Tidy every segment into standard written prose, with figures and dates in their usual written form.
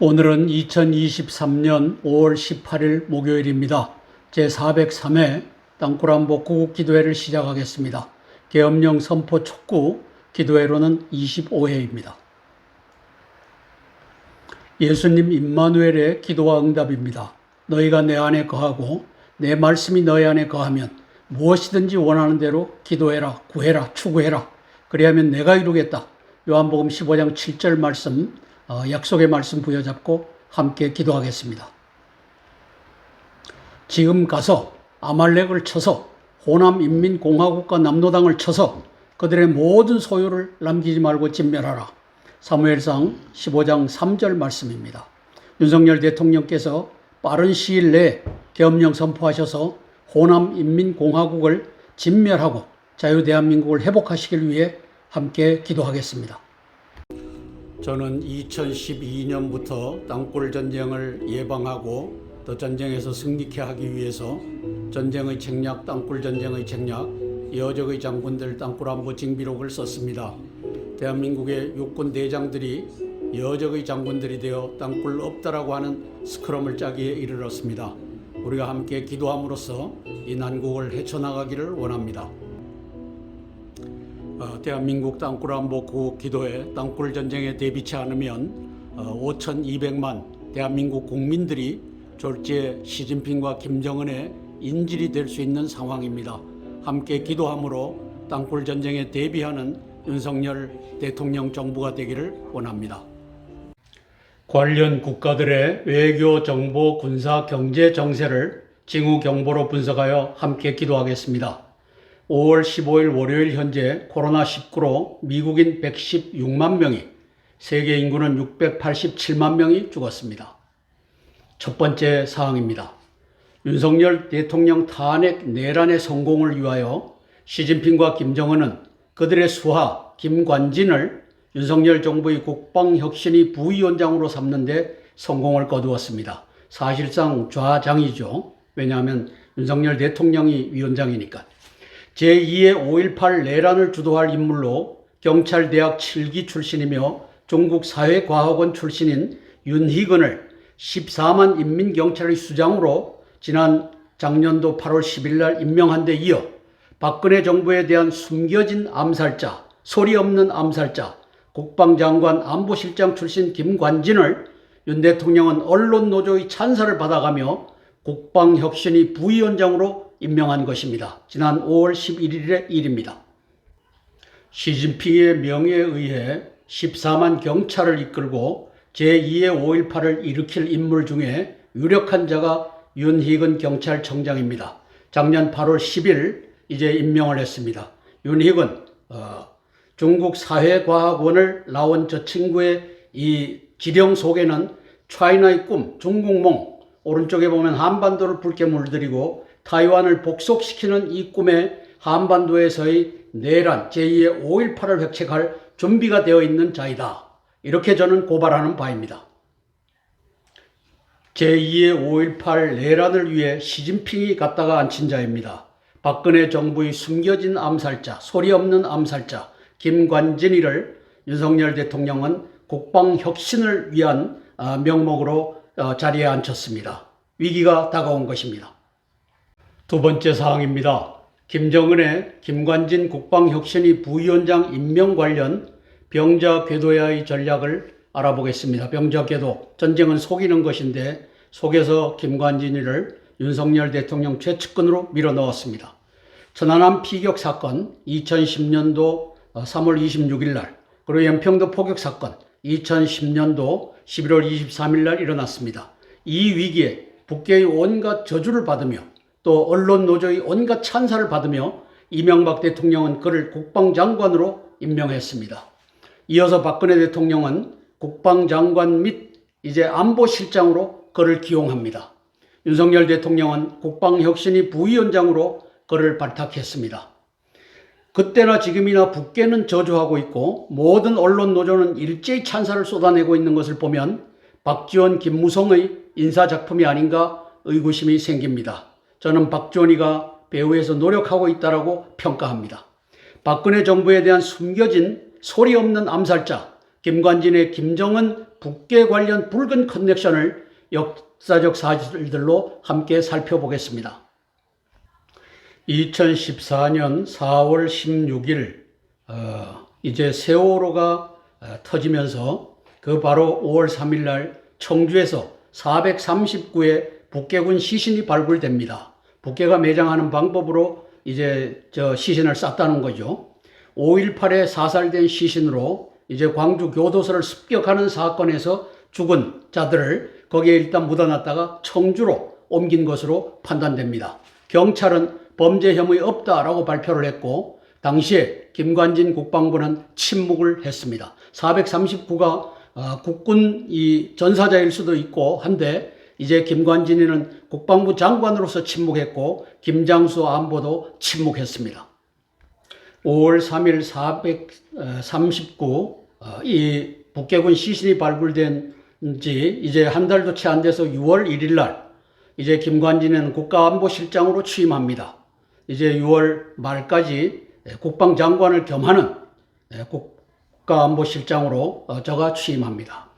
오늘은 2023년 5월 18일 목요일입니다. 제403회 땅굴안보 구국기도회를 시작하겠습니다. 계엄령 선포 촉구 기도회로는 25회입니다. 예수님 임마누엘의 기도와 응답입니다. 너희가 내 안에 거하고 내 말씀이 너희 안에 거하면 무엇이든지 원하는 대로 기도해라, 구해라, 추구해라. 그리하면 내가 이루겠다. 요한복음 15장 7절 말씀, 약속의 말씀 부여잡고 함께 기도하겠습니다. 지금 가서 아말렉을 쳐서 호남 인민공화국과 남노당을 쳐서 그들의 모든 소유를 남기지 말고 진멸하라. 사무엘상 15장 3절 말씀입니다. 윤석열 대통령께서 빠른 시일 내에 계엄령 선포하셔서 호남 인민공화국을 진멸하고 자유대한민국을 회복하시길 위해 함께 기도하겠습니다. 저는 2012년부터 땅굴 전쟁을 예방하고 또 전쟁에서 승리케 하기 위해서 전쟁의 책략, 땅굴 전쟁의 책략, 여적의 장군들 땅굴 안보 징비록을 썼습니다. 대한민국의 육군 대장들이 여적의 장군들이 되어 땅굴 없다라고 하는 스크럼을 짜기에 이르렀습니다. 우리가 함께 기도함으로써 이 난국을 헤쳐나가기를 원합니다. 대한민국 땅굴안보 구국기도회 땅굴 전쟁에 대비치 않으면 5,200만 대한민국 국민들이 졸지에 시진핑과 김정은의 인질이 될 수 있는 상황입니다. 함께 기도함으로 땅굴 전쟁에 대비하는 윤석열 대통령 정부가 되기를 원합니다. 관련 국가들의 외교, 정보, 군사, 경제 정세를 징후 경보로 분석하여 함께 기도하겠습니다. 5월 15일 월요일 현재 코로나19로 미국인 116만 명이, 세계 인구는 687만 명이 죽었습니다. 첫 번째 사항입니다. 윤석열 대통령 탄핵 내란의 성공을 위하여 시진핑과 김정은은 그들의 수하 김관진을 윤석열 정부의 국방혁신위 부위원장으로 삼는 데 성공을 거두었습니다. 사실상 좌장이죠. 왜냐하면 윤석열 대통령이 위원장이니까. 제2의 5.18 내란을 주도할 인물로 경찰대학 7기 출신이며 중국사회과학원 출신인 윤희근을 14만 인민경찰의 수장으로 지난 작년도 8월 10일 날 임명한 데 이어 박근혜 정부에 대한 숨겨진 암살자, 소리 없는 암살자, 국방장관 안보실장 출신 김관진을 윤 대통령은 언론노조의 찬사를 받아가며 국방혁신위 부위원장으로 임명한 것입니다. 지난 5월 11일의 일입니다. 시진핑의 명예에 의해 14만 경찰을 이끌고 제2의 5.18을 일으킬 인물 중에 유력한 자가 윤희근 경찰청장입니다. 작년 8월 10일 이제 임명을 했습니다. 윤희근 중국 사회과학원을 나온 저 친구의 이 지령 속에는 차이나의 꿈, 중국몽, 오른쪽에 보면 한반도를 붉게 물들이고 타이완을 복속시키는 이 꿈에 한반도에서의 내란 제2의 5.18을 획책할 준비가 되어 있는 자이다. 이렇게 저는 고발하는 바입니다. 제2의 5.18 내란을 위해 시진핑이 갖다가 앉힌 자입니다. 박근혜 정부의 숨겨진 암살자, 소리 없는 암살자 김관진이를 윤석열 대통령은 국방혁신을 위한 명목으로 자리에 앉혔습니다. 위기가 다가온 것입니다. 두 번째 사항입니다. 김정은의 김관진 국방혁신위 부위원장 임명 관련 병자 궤도야의 전략을 알아보겠습니다. 병자 궤도, 전쟁은 속이는 것인데 속에서 김관진이를 윤석열 대통령 최측근으로 밀어넣었습니다. 천안함 피격 사건 2010년도 3월 26일 날, 그리고 연평도 포격 사건 2010년도 11월 23일 날 일어났습니다. 이 위기에 북계의 온갖 저주를 받으며 또 언론 노조의 온갖 찬사를 받으며 이명박 대통령은 그를 국방장관으로 임명했습니다. 이어서 박근혜 대통령은 국방장관 및 이제 안보실장으로 그를 기용합니다. 윤석열 대통령은 국방혁신위 부위원장으로 그를 발탁했습니다. 그때나 지금이나 북계는 저주하고 있고 모든 언론 노조는 일제히 찬사를 쏟아내고 있는 것을 보면 박지원, 김무성의 인사작품이 아닌가 의구심이 생깁니다. 저는 박지원이가 배후에서 노력하고 있다고 평가합니다. 박근혜 정부에 대한 숨겨진 소리 없는 암살자 김관진의 김정은 북계 관련 붉은 커넥션을 역사적 사실들로 함께 살펴보겠습니다. 2014년 4월 16일 이제 세월호가 터지면서 그 바로 5월 3일 날 청주에서 439의 북계군 시신이 발굴됩니다. 북계가 매장하는 방법으로 이제 시신을 쌌다는 거죠. 5.18에 사살된 시신으로 이제 광주 교도소를 습격하는 사건에서 죽은 자들을 거기에 일단 묻어놨다가 청주로 옮긴 것으로 판단됩니다. 경찰은 범죄 혐의 없다라고 발표를 했고 당시에 김관진 국방부는 침묵을 했습니다. 439가 국군 전사자일 수도 있고 한데 이제 김관진이는 국방부 장관으로서 침묵했고 김장수 안보도 침묵했습니다. 5월 3일 439 이 북계군 시신이 발굴된 지 이제 한 달도 채 안 돼서 6월 1일 날 이제 김관진은 국가안보실장으로 취임합니다. 이제 6월 말까지 국방장관을 겸하는 국가안보실장으로 저가 취임합니다.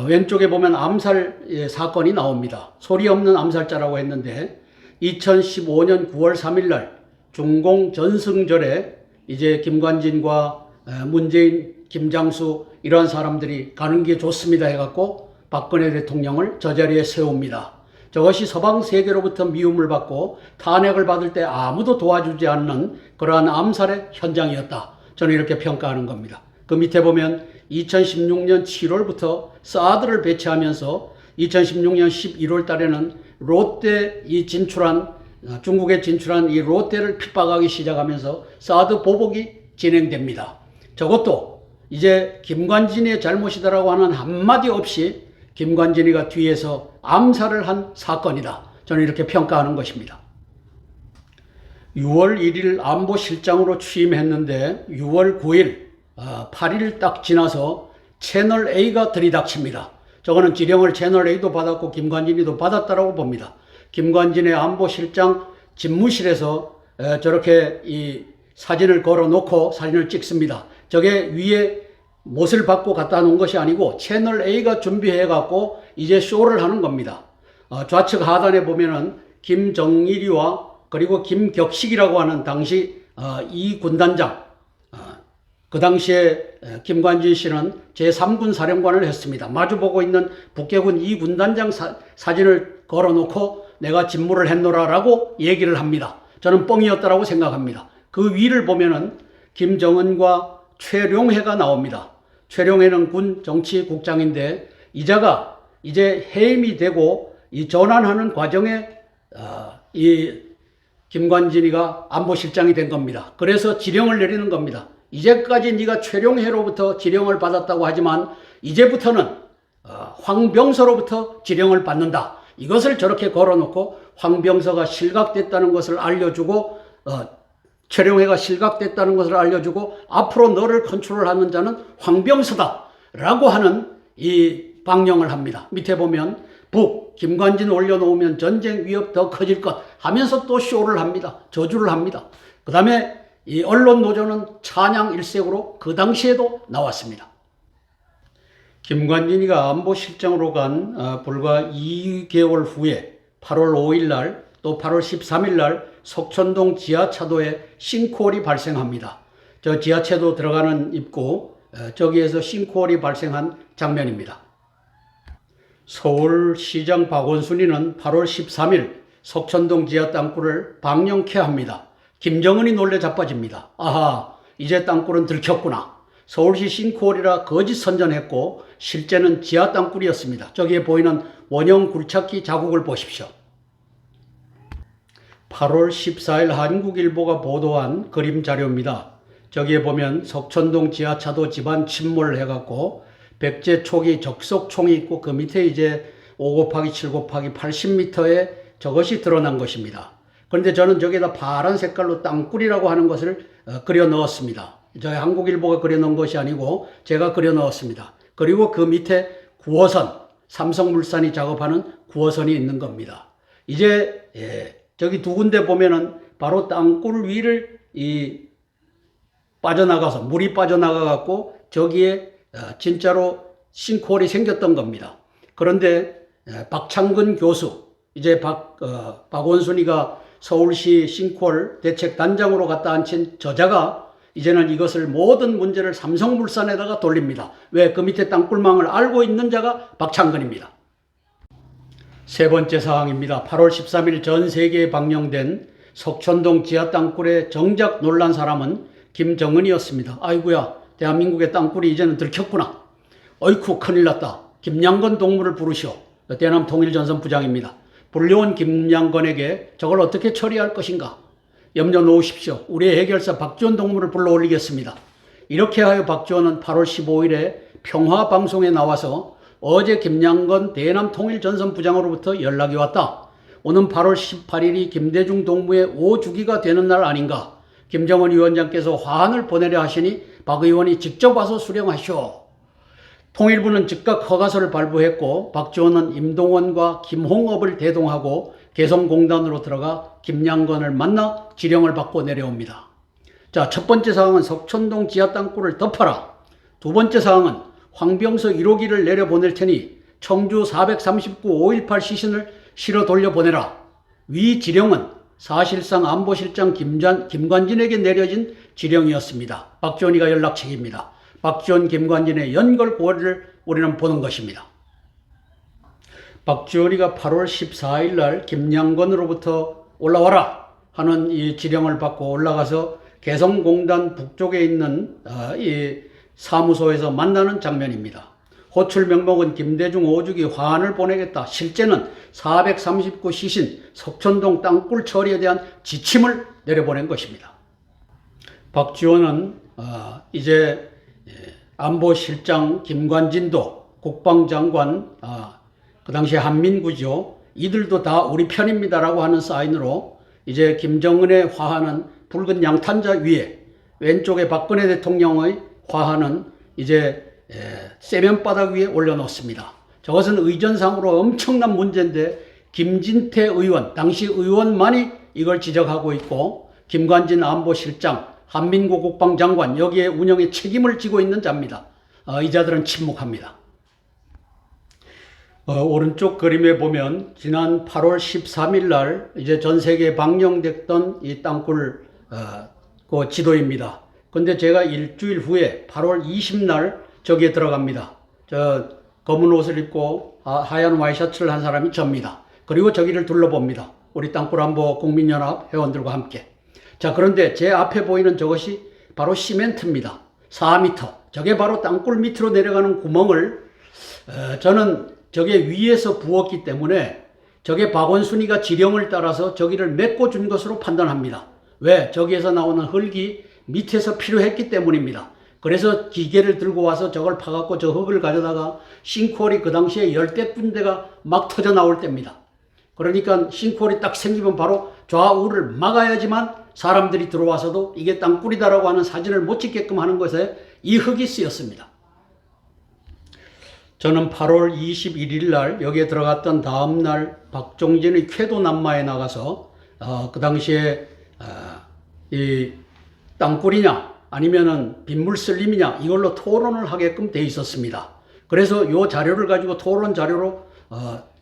왼쪽에 보면 암살 사건이 나옵니다. 소리 없는 암살자라고 했는데 2015년 9월 3일 날 중공 전승절에 이제 김관진과 문재인, 김장수 이러한 사람들이 가는 게 좋습니다 해갖고 박근혜 대통령을 저 자리에 세웁니다. 저것이 서방 세계로부터 미움을 받고 탄핵을 받을 때 아무도 도와주지 않는 그러한 암살의 현장이었다. 저는 이렇게 평가하는 겁니다. 그 밑에 보면 2016년 7월부터 사드를 배치하면서 2016년 11월 달에는 롯데 중국에 진출한 이 롯데를 핍박하기 시작하면서 사드 보복이 진행됩니다. 저것도 이제 김관진이의 잘못이다라고 하는 한마디 없이 김관진이가 뒤에서 암살을 한 사건이다. 저는 이렇게 평가하는 것입니다. 6월 1일 안보실장으로 취임했는데 6월 9일 8일 딱 지나서 채널A가 들이닥칩니다. 저거는 지령을 채널A도 받았고 김관진이도 받았다라고 봅니다. 김관진의 안보실장 집무실에서 저렇게 이 사진을 걸어놓고 사진을 찍습니다. 저게 위에 못을 받고 갖다 놓은 것이 아니고 채널A가 준비해갖고 이제 쇼를 하는 겁니다. 좌측 하단에 보면은 김정일이와 그리고 김격식이라고 하는 당시 이 군단장, 그 당시에 김관진 씨는 제3군 사령관을 했습니다. 마주보고 있는 북계군 이 군단장 사진을 걸어놓고 내가 직무를 했노라라고 얘기를 합니다. 저는 뻥이었다라고 생각합니다. 그 위를 보면은 김정은과 최룡해가 나옵니다. 최룡해는 군 정치국장인데 이자가 이제 해임이 되고 이 전환하는 과정에 이 김관진이가 안보실장이 된 겁니다. 그래서 지령을 내리는 겁니다. 이제까지 네가 최룡해로부터 지령을 받았다고 하지만 이제부터는 황병서로부터 지령을 받는다. 이것을 저렇게 걸어놓고 황병서가 실각됐다는 것을 알려주고 최룡해가 실각됐다는 것을 알려주고 앞으로 너를 컨트롤하는 자는 황병서다 라고 하는 이 방령을 합니다. 밑에 보면 김관진 올려놓으면 전쟁 위협 더 커질 것 하면서 또 쇼를 합니다. 저주를 합니다. 그 다음에 이 언론 노조는 찬양 일색으로 그 당시에도 나왔습니다. 김관진이가 안보실장으로 간 불과 2개월 후에 8월 5일 날 또 8월 13일 날 석천동 지하차도에 싱크홀이 발생합니다. 저 지하차도 들어가는 입구 저기에서 싱크홀이 발생한 장면입니다. 서울시장 박원순이는 8월 13일 석천동 지하 땅굴을 방영케 합니다. 김정은이 놀래 자빠집니다. 아하, 이제 땅굴은 들켰구나. 서울시 싱크홀이라 거짓 선전했고 실제는 지하 땅굴이었습니다. 저기에 보이는 원형 굴착기 자국을 보십시오. 8월 14일 한국일보가 보도한 그림 자료입니다. 저기에 보면 석천동 지하차도 집안 침몰을 해갖고 백제 초기 적석총이 있고 그 밑에 이제 5곱하기7곱하기 80m에 저것이 드러난 것입니다. 그런데 저는 저기에다 파란 색깔로 땅굴이라고 하는 것을 그려 넣었습니다. 저희 한국일보가 그려 넣은 것이 아니고 제가 그려 넣었습니다. 그리고 그 밑에 구호선, 삼성물산이 작업하는 구호선이 있는 겁니다. 이제 저기 두 군데 보면은 바로 땅굴 위를 빠져나가서 물이 빠져나가 갖고 저기에 진짜로 싱크홀이 생겼던 겁니다. 그런데 박창근 교수, 이제 박원순이가 서울시 싱크홀 대책 단장으로 갖다 앉힌 저자가 이제는 이것을 모든 문제를 삼성물산에다가 돌립니다. 왜? 그 밑에 땅굴망을 알고 있는 자가 박창근입니다. 세 번째 사항입니다. 8월 13일 전 세계에 방영된 석촌동 지하 땅굴의 정작 놀란 사람은 김정은이었습니다. 아이고야, 대한민국의 땅굴이 이제는 들켰구나. 어이쿠, 큰일 났다. 김양건 동무를 부르시오. 대남 통일전선 부장입니다. 불려온 김양건에게 저걸 어떻게 처리할 것인가? 염려 놓으십시오. 우리의 해결사 박지원 동무를 불러 올리겠습니다. 이렇게 하여 박지원은 8월 15일에 평화방송에 나와서 어제 김양건 대남 통일전선 부장으로부터 연락이 왔다. 오는 8월 18일이 김대중 동무의 5주기가 되는 날 아닌가? 김정은 위원장께서 화환을 보내려 하시니 박 의원이 직접 와서 수령하시오. 통일부는 즉각 허가서를 발부했고 박지원은 임동원과 김홍업을 대동하고 개성공단으로 들어가 김양건을 만나 지령을 받고 내려옵니다. 자, 첫 번째 사항은 석촌동 지하 땅굴을 덮어라. 두 번째 사항은 황병서 1호기를 내려보낼 테니 청주 439-518 시신을 실어 돌려보내라. 위 지령은 사실상 안보실장 김관진에게 내려진 지령이었습니다. 박지원이가 연락책입니다. 박지원, 김관진의 연결고리를 우리는 보는 것입니다. 박지원이가 8월 14일 날 김양건으로부터 올라와라 하는 이 지령을 받고 올라가서 개성공단 북쪽에 있는 이 사무소에서 만나는 장면입니다. 호출 명목은 김대중 5주기 화환을 보내겠다. 실제는 439 시신 석촌동 땅굴 처리에 대한 지침을 내려보낸 것입니다. 박지원은 이제 안보실장 김관진도 국방장관, 그 당시에 한민구죠. 이들도 다 우리 편입니다라고 하는 사인으로 이제 김정은의 화환은 붉은 양탄자 위에, 왼쪽에 박근혜 대통령의 화환은 이제 세면바닥 위에 올려놓습니다. 저것은 의전상으로 엄청난 문제인데 김진태 의원, 당시 의원만이 이걸 지적하고 있고 김관진 안보실장, 한민구 국방장관, 여기에 운영에 책임을 지고 있는 자입니다. 이 자들은 침묵합니다. 오른쪽 그림에 보면 지난 8월 13일 날 이제 전 세계에 방영됐던 이 땅굴 그 지도입니다. 근데 제가 일주일 후에 8월 20날 저기에 들어갑니다. 저 검은 옷을 입고 하얀 와이셔츠를 한 사람이 접니다. 그리고 저기를 둘러봅니다. 우리 땅굴안보 국민연합 회원들과 함께. 자, 그런데 제 앞에 보이는 저것이 바로 시멘트입니다. 4m. 저게 바로 땅굴 밑으로 내려가는 구멍을 저는 저게 위에서 부었기 때문에 저게 박원순이가 지령을 따라서 저기를 메꿔준 것으로 판단합니다. 왜? 저기에서 나오는 흙이 밑에서 필요했기 때문입니다. 그래서 기계를 들고 와서 저걸 파갖고 저 흙을 가져다가 싱크홀이 그 당시에 10대 군데가 막 터져 나올 때입니다. 그러니까 싱크홀이 딱 생기면 바로 좌우를 막아야지만 사람들이 들어와서도 이게 땅굴이다라고 하는 사진을 못 찍게끔 하는 것에 이 흙이 쓰였습니다. 저는 8월 21일 날 여기에 들어갔던 다음 날 박종진의 쾌도 남마에 나가서 그 당시에 이 땅굴이냐 아니면은 빗물 슬림이냐 이걸로 토론을 하게끔 돼 있었습니다. 그래서 이 자료를 가지고 토론 자료로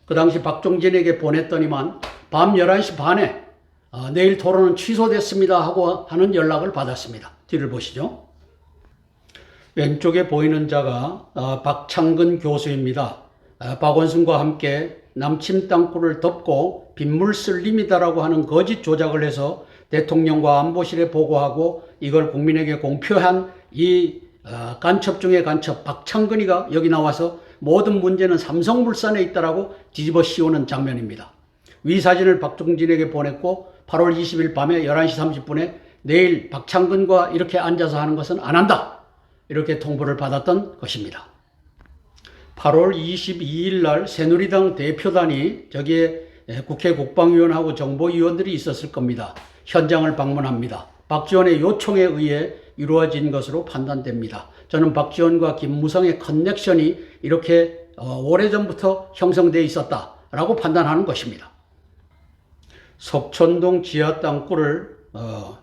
그 당시 박종진에게 보냈더니만 밤 11시 반에 내일 토론은 취소됐습니다 하고 하는 연락을 받았습니다. 뒤를 보시죠. 왼쪽에 보이는 자가 박창근 교수입니다. 박원순과 함께 남침 땅굴을 덮고 빗물 슬림이다라고 하는 거짓 조작을 해서 대통령과 안보실에 보고하고 이걸 국민에게 공표한 이 간첩 중에 간첩 박창근이가 여기 나와서 모든 문제는 삼성물산에 있다라고 뒤집어 씌우는 장면입니다. 위 사진을 박종진에게 보냈고 8월 20일 밤에 11시 30분에 내일 박창근과 이렇게 앉아서 하는 것은 안 한다. 이렇게 통보를 받았던 것입니다. 8월 22일 날 새누리당 대표단이 저기에 국회 국방위원하고 정보위원들이 있었을 겁니다. 현장을 방문합니다. 박지원의 요청에 의해 이루어진 것으로 판단됩니다. 저는 박지원과 김무성의 커넥션이 이렇게 오래전부터 형성되어 있었다라고 판단하는 것입니다. 석촌동 지하 땅굴을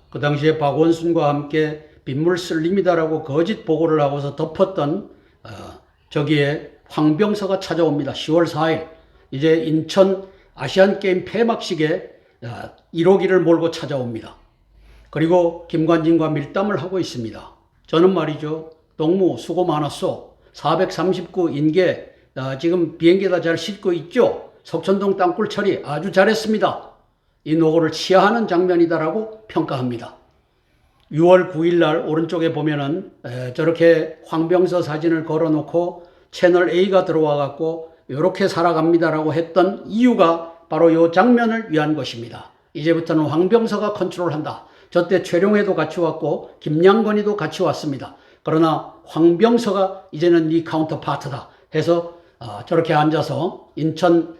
그 당시에 박원순과 함께 빗물 슬림이다라고 거짓 보고를 하고서 덮었던 저기에 황병서가 찾아옵니다. 10월 4일 이제 인천 아시안게임 폐막식에 1호기를 몰고 찾아옵니다. 그리고 김관진과 밀담을 하고 있습니다. 저는 말이죠. 동무 수고 많았소. 439 인계 지금 비행기에다 잘 싣고 있죠. 석천동 땅굴 처리 아주 잘했습니다. 이 노고를 치하하는 장면이다라고 평가합니다. 6월 9일 날 오른쪽에 보면은 저렇게 황병서 사진을 걸어놓고 채널 A가 들어와 갖고 이렇게 살아갑니다라고 했던 이유가 바로 이 장면을 위한 것입니다. 이제부터는 황병서가 컨트롤한다. 저때 최룡해도 같이 왔고 김양건이도 같이 왔습니다. 그러나 황병서가 이제는 네 카운터 파트다 해서 저렇게 앉아서 인천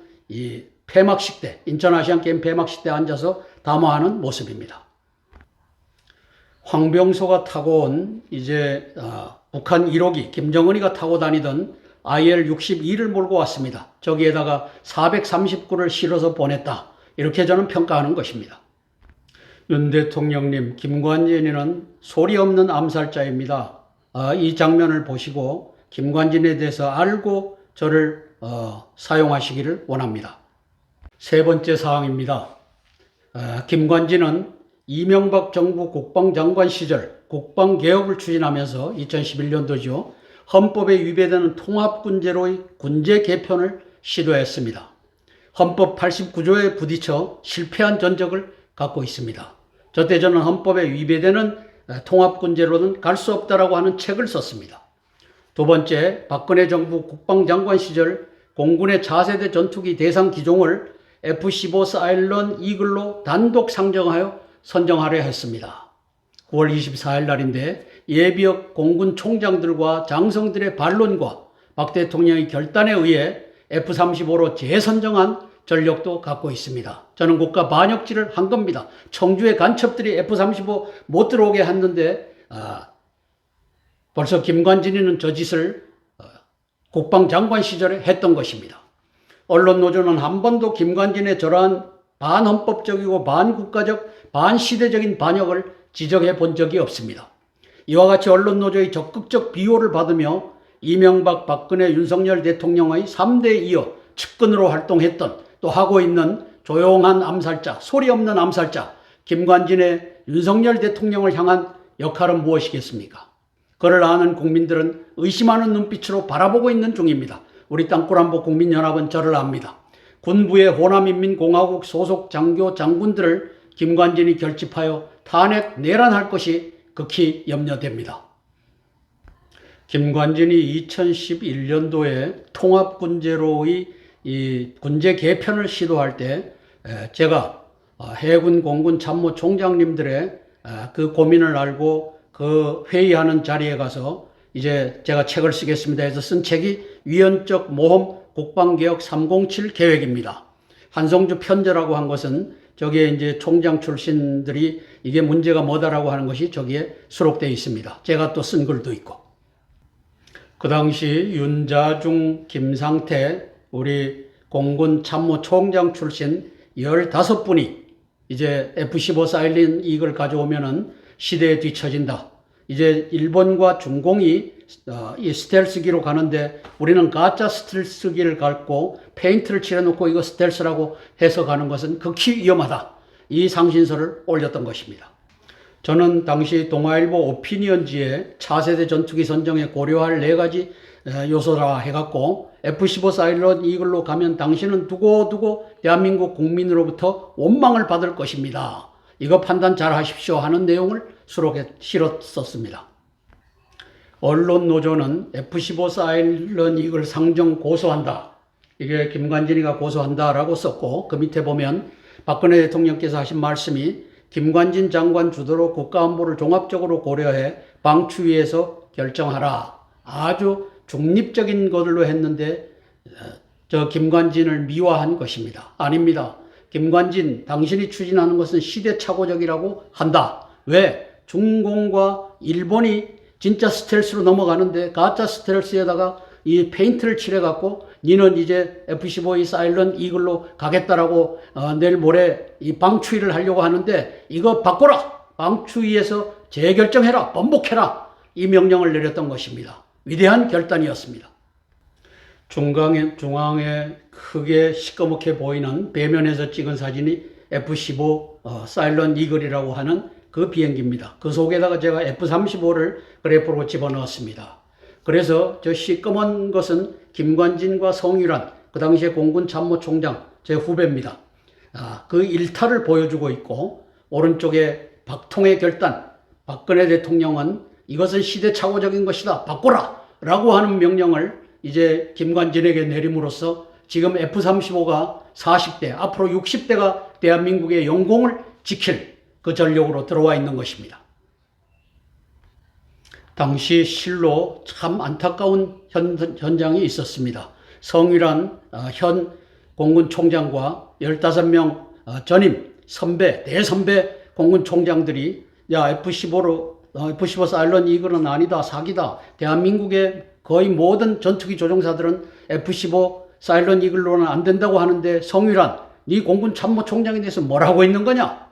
폐막식 때, 인천 아시안게임 폐막식 때 앉아서 담화하는 모습입니다. 황병서가 타고 온 이제 북한 1호기 김정은이가 타고 다니던 IL-62를 몰고 왔습니다. 저기에다가 439를 실어서 보냈다. 이렇게 저는 평가하는 것입니다. 윤 대통령님, 김관진이는 소리 없는 암살자입니다. 이 장면을 보시고 김관진에 대해서 알고 저를 사용하시기를 원합니다. 세 번째 사항입니다. 김관진은 이명박 정부 국방장관 시절 국방개혁을 추진하면서 2011년도죠. 헌법에 위배되는 통합군제로의 군제 개편을 시도했습니다. 헌법 89조에 부딪혀 실패한 전적을 갖고 있습니다. 저때 저는 헌법에 위배되는 통합군제로는 갈 수 없다라고 하는 책을 썼습니다. 두 번째, 박근혜 정부 국방장관 시절 공군의 차세대 전투기 대상 기종을 F-15 사일런 이글로 단독 상정하여 선정하려 했습니다. 9월 24일 날인데 예비역 공군 총장들과 장성들의 반론과 박 대통령의 결단에 의해 F-35로 재선정한 전력도 갖고 있습니다. 저는 국가 반역질을 한 겁니다. 청주의 간첩들이 F-35 못 들어오게 했는데 벌써 김관진이는 저 짓을 국방장관 시절에 했던 것입니다. 언론노조는 한 번도 김관진의 저러한 반헌법적이고 반국가적, 반시대적인 반역을 지적해 본 적이 없습니다. 이와 같이 언론노조의 적극적 비호를 받으며 이명박, 박근혜, 윤석열 대통령의 3대 이어 측근으로 활동했던 또 하고 있는 조용한 암살자, 소리 없는 암살자 김관진의 윤석열 대통령을 향한 역할은 무엇이겠습니까? 그를 아는 국민들은 의심하는 눈빛으로 바라보고 있는 중입니다. 우리 땅굴안보 국민연합은 저를 압니다. 군부의 호남인민공화국 소속 장교 장군들을 김관진이 결집하여 탄핵 내란할 것이 극히 염려됩니다. 김관진이 2011년도에 통합군제로의 이 군제 개편을 시도할 때 제가 해군 공군 참모총장님들의 그 고민을 알고 그 회의하는 자리에 가서 이제 제가 책을 쓰겠습니다 해서 쓴 책이 위헌적 모험 국방개혁 307 계획입니다. 한성주 편제라고 한 것은 저기에 이제 총장 출신들이 이게 문제가 뭐다라고 하는 것이 저기에 수록되어 있습니다. 제가 또 쓴 글도 있고. 그 당시 윤자중, 김상태, 우리 공군 참모총장 출신 15분이 이제 F-15 사일린 이걸 가져오면은 시대에 뒤처진다. 이제 일본과 중공이 이 스텔스기로 가는데 우리는 가짜 스텔스기를 갖고 페인트를 칠해놓고 이거 스텔스라고 해서 가는 것은 극히 위험하다. 이 상신서를 올렸던 것입니다. 저는 당시 동아일보 오피니언지에 차세대 전투기 선정에 고려할 4가지 요소라 해갖고 F-15 사일런 이글로 가면 당신은 두고두고 대한민국 국민으로부터 원망을 받을 것입니다. 이거 판단 잘 하십시오 하는 내용을 수록해 실었었습니다. 언론노조는 F-15 사일런 이글 상정 고소한다. 이게 김관진이가 고소한다라고 썼고 그 밑에 보면 박근혜 대통령께서 하신 말씀이 김관진 장관 주도로 국가안보를 종합적으로 고려해 방추위에서 결정하라. 아주 중립적인 것으로 했는데 저 김관진을 미화한 것입니다. 아닙니다. 김관진 당신이 추진하는 것은 시대착오적이라고 한다. 왜? 중공과 일본이 진짜 스텔스로 넘어가는데 가짜 스텔스에다가 이 페인트를 칠해갖고 니는 이제 F-15 사일런 이글로 가겠다라고 내일 모레 이 방추위를 하려고 하는데 이거 바꿔라. 방추위에서 재결정해라. 번복해라. 이 명령을 내렸던 것입니다. 위대한 결단이었습니다. 중앙에 크게 시꺼멓게 보이는 배면에서 찍은 사진이 F-15 사일런 이글이라고 하는 그 비행기입니다. 그 속에다가 제가 F-35를 그래프로 집어넣었습니다. 그래서 저 시꺼먼 것은 김관진과 성유란, 그 당시에 공군 참모총장 제 후배입니다. 그 일탈을 보여주고 있고, 오른쪽에 박통의 결단, 박근혜 대통령은 이것은 시대착오적인 것이다, 바꿔라! 라고 하는 명령을 이제 김관진에게 내림으로써 지금 F-35가 40대, 앞으로 60대가 대한민국의 영공을 지킬 그 전력으로 들어와 있는 것입니다. 당시 실로 참 안타까운 현장이 있었습니다. 성유란 현 공군총장과 15명 전임 선배, 대선배 공군총장들이 F-15 사일런 이글은 아니다, 사기다. 대한민국의 거의 모든 전투기 조종사들은 F-15 사일런 이글로는 안 된다고 하는데 성유란, 네 공군 참모총장에 대해서 뭐라고 있는 거냐?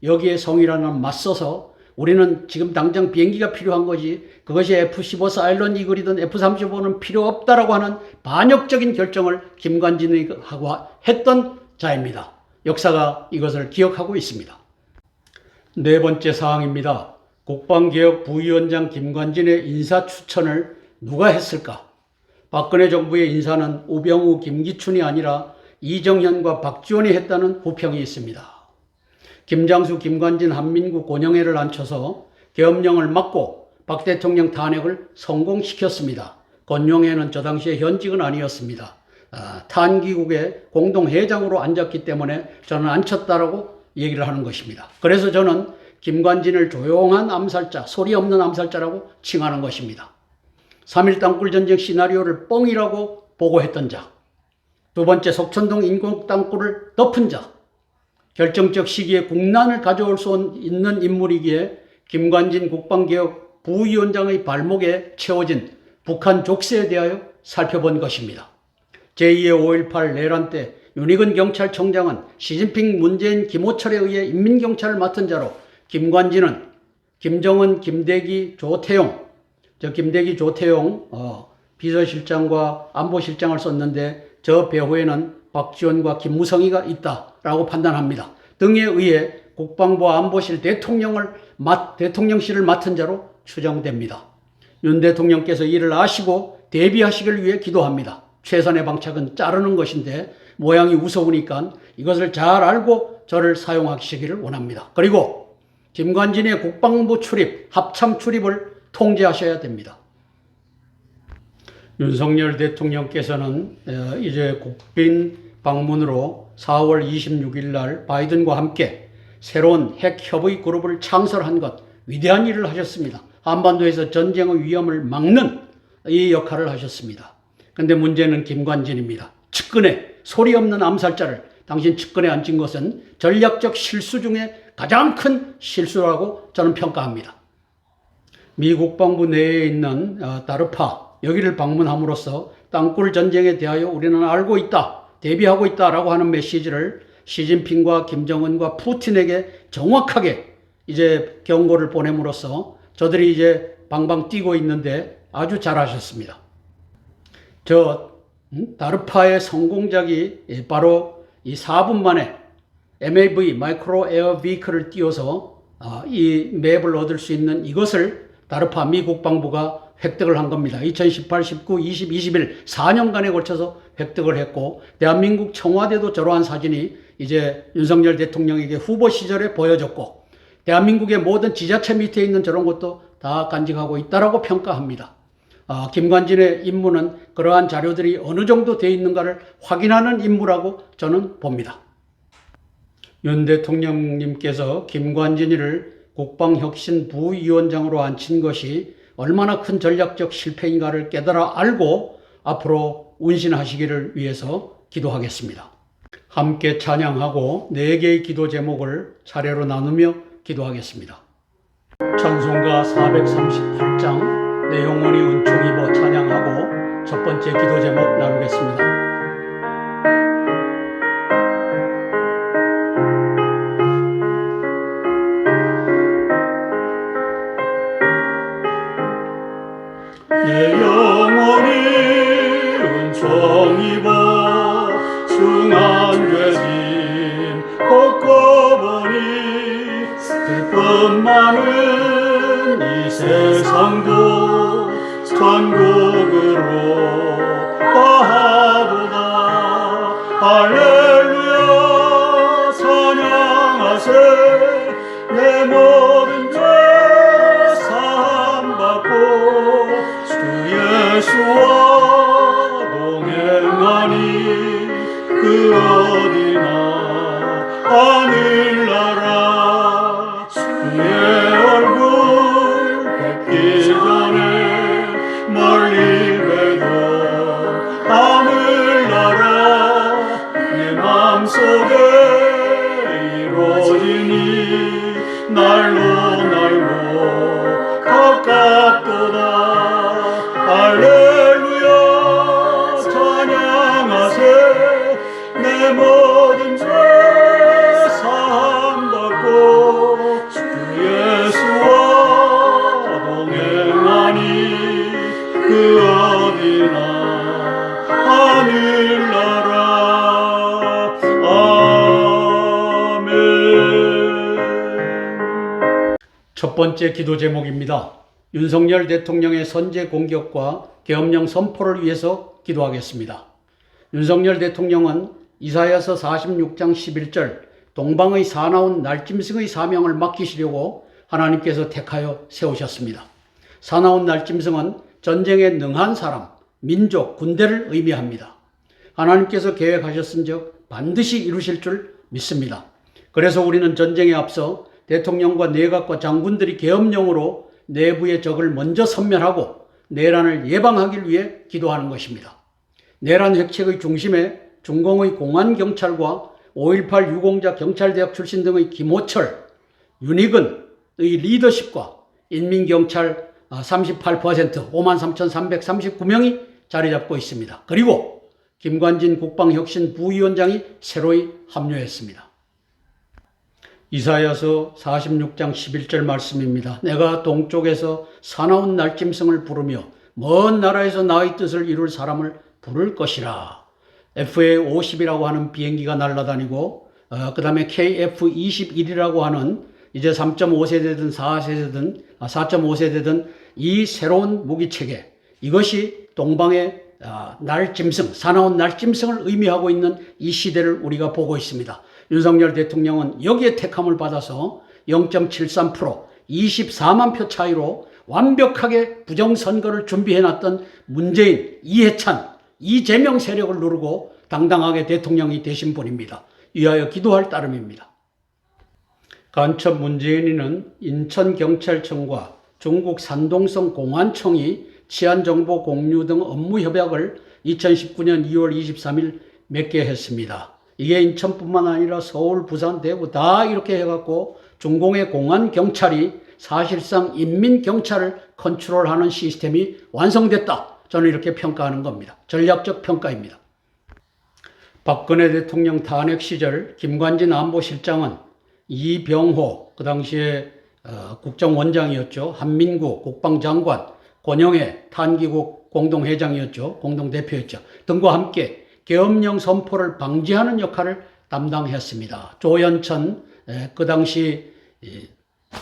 여기에 성유란은 맞서서 우리는 지금 당장 비행기가 필요한 거지, 그것이 F-15 사일런 이글이든 F-35는 필요 없다라고 하는 반역적인 결정을 김관진이 하고 했던 자입니다. 역사가 이것을 기억하고 있습니다. 네 번째 사항입니다. 국방개혁 부위원장 김관진의 인사 추천을 누가 했을까? 박근혜 정부의 인사는 우병우, 김기춘이 아니라 이정현과 박지원이 했다는 후평이 있습니다. 김장수, 김관진, 한민구, 권영애를 앉혀서 계엄령을 막고 박 대통령 탄핵을 성공시켰습니다. 권영애는 저 당시에 현직은 아니었습니다. 탄기국의 공동회장으로 앉았기 때문에 저는 앉혔다라고 얘기를 하는 것입니다. 그래서 저는 김관진을 조용한 암살자, 소리 없는 암살자라고 칭하는 것입니다. 3.1 땅굴전쟁 시나리오를 뻥이라고 보고했던 자, 두 번째 석천동 인공 땅굴을 덮은 자, 결정적 시기에 국난을 가져올 수 있는 인물이기에 김관진 국방개혁 부위원장의 발목에 채워진 북한 족쇄에 대하여 살펴본 것입니다. 제2의 5.18 내란 때 윤희근 경찰청장은 시진핑, 문재인, 김호철에 의해 인민경찰을 맡은 자로, 김관진은 김정은, 김대기, 조태용 비서실장과 안보실장을 썼는데 저 배후에는 박지원과 김무성이가 있다라고 판단합니다. 등에 의해 국방부 안보실 대통령실을 맡은 자로 추정됩니다. 윤 대통령께서 이를 아시고 대비하시길 위해 기도합니다. 최선의 방책은 자르는 것인데 모양이 우스우니까 이것을 잘 알고 저를 사용하시기를 원합니다. 그리고 김관진의 국방부 출입, 합참 출입을 통제하셔야 됩니다. 윤석열 대통령께서는 이제 국빈 방문으로 4월 26일 날 바이든과 함께 새로운 핵협의 그룹을 창설한 것, 위대한 일을 하셨습니다. 한반도에서 전쟁의 위험을 막는 이 역할을 하셨습니다. 그런데 문제는 김관진입니다. 측근에 소리 없는 암살자를 당신 측근에 앉힌 것은 전략적 실수 중에 가장 큰 실수라고 저는 평가합니다. 미 국방부 내에 있는 다르파, 여기를 방문함으로써 땅굴 전쟁에 대하여 우리는 알고 있다, 대비하고 있다라고 하는 메시지를 시진핑과 김정은과 푸틴에게 정확하게 이제 경고를 보냄으로써 저들이 이제 방방 뛰고 있는데 아주 잘하셨습니다. 다르파의 성공작이 바로 이 4분 만에 MAV, 마이크로 에어 비클을 띄워서 이 맵을 얻을 수 있는 이것을 다르파 미 국방부가 획득을 한 겁니다. 2018, 19, 20, 21 4년간에 걸쳐서 획득을 했고, 대한민국 청와대도 저러한 사진이 이제 윤석열 대통령에게 후보 시절에 보여졌고, 대한민국의 모든 지자체 밑에 있는 저런 것도 다 간직하고 있다라고 평가합니다. 김관진의 임무는 그러한 자료들이 어느 정도 되어 있는가를 확인하는 임무라고 저는 봅니다. 윤 대통령님께서 김관진이를 국방혁신 부위원장으로 앉힌 것이 얼마나 큰 전략적 실패인가를 깨달아 알고 앞으로 운신하시기를 위해서 기도하겠습니다. 함께 찬양하고 4개의 기도 제목을 차례로 나누며 기도하겠습니다. 찬송가 438장 내 영혼이 은총 입어 찬양하고 첫 번째 기도 제목 나누겠습니다. 내 영혼이 은총 천국으로 가도다. 할렐루야 찬양하세. 내 모든 죄 사함받고 주 예수와 동행하니 그 어디나 하늘나라. 주의 얼굴 뵙기 전에 멀리 뵈도 하늘나라 내 마음속에 이루어지니 날로 가깝도다. 할렐루야 찬양하세. 내 모든 죄 사함받고 주 예수와 동행하니 그 어디나 하늘나라. 아멘. 첫 번째 기도 제목입니다. 윤석열 대통령의 선제 공격과 계엄령 선포를 위해서 기도하겠습니다. 윤석열 대통령은 이사야서 46장 11절 동방의 사나운 날짐승의 사명을 맡기시려고 하나님께서 택하여 세우셨습니다. 사나운 날짐승은 전쟁에 능한 사람, 민족, 군대를 의미합니다. 하나님께서 계획하셨은즉 반드시 이루실 줄 믿습니다. 그래서 우리는 전쟁에 앞서 대통령과 내각과 장군들이 계엄령으로 내부의 적을 먼저 섬멸하고 내란을 예방하기 위해 기도하는 것입니다. 내란 획책의 중심에 중공의 공안경찰과 5.18 유공자 경찰대학 출신 등의 김호철, 윤희근의 리더십과 인민경찰 38% 53,339명이 자리 잡고 있습니다. 그리고 김관진 국방혁신 부위원장이 새로이 합류했습니다. 이사야서 46장 11절 말씀입니다. 내가 동쪽에서 사나운 날짐승을 부르며 먼 나라에서 나의 뜻을 이룰 사람을 부를 것이라. FA-50이라고 하는 비행기가 날아다니고 그 다음에 KF-21이라고 하는 이제 3.5세대든 4.5세대든 이 새로운 무기체계, 이것이 동방의 날짐승, 사나운 날짐승을 의미하고 있는 이 시대를 우리가 보고 있습니다. 윤석열 대통령은 여기에 택함을 받아서 0.73% 24만 표 차이로 완벽하게 부정선거를 준비해놨던 문재인, 이해찬, 이재명 세력을 누르고 당당하게 대통령이 되신 분입니다. 위하여 기도할 따름입니다. 간첩 문재인이는 인천경찰청과 중국 산동성 공안청이 치안정보 공유 등 업무 협약을 2019년 2월 23일 맺게 했습니다. 이게 인천뿐만 아니라 서울, 부산, 대구 다 이렇게 해갖고 중공의 공안경찰이 사실상 인민경찰을 컨트롤하는 시스템이 완성됐다. 저는 이렇게 평가하는 겁니다. 전략적 평가입니다. 박근혜 대통령 탄핵 시절 김관진 안보실장은 이병호, 그 당시에 국정원장이었죠. 한민구 국방장관, 권영애 탄기국 공동회장이었죠. 공동대표였죠. 등과 함께 계엄령 선포를 방지하는 역할을 담당했습니다. 조현천, 그 당시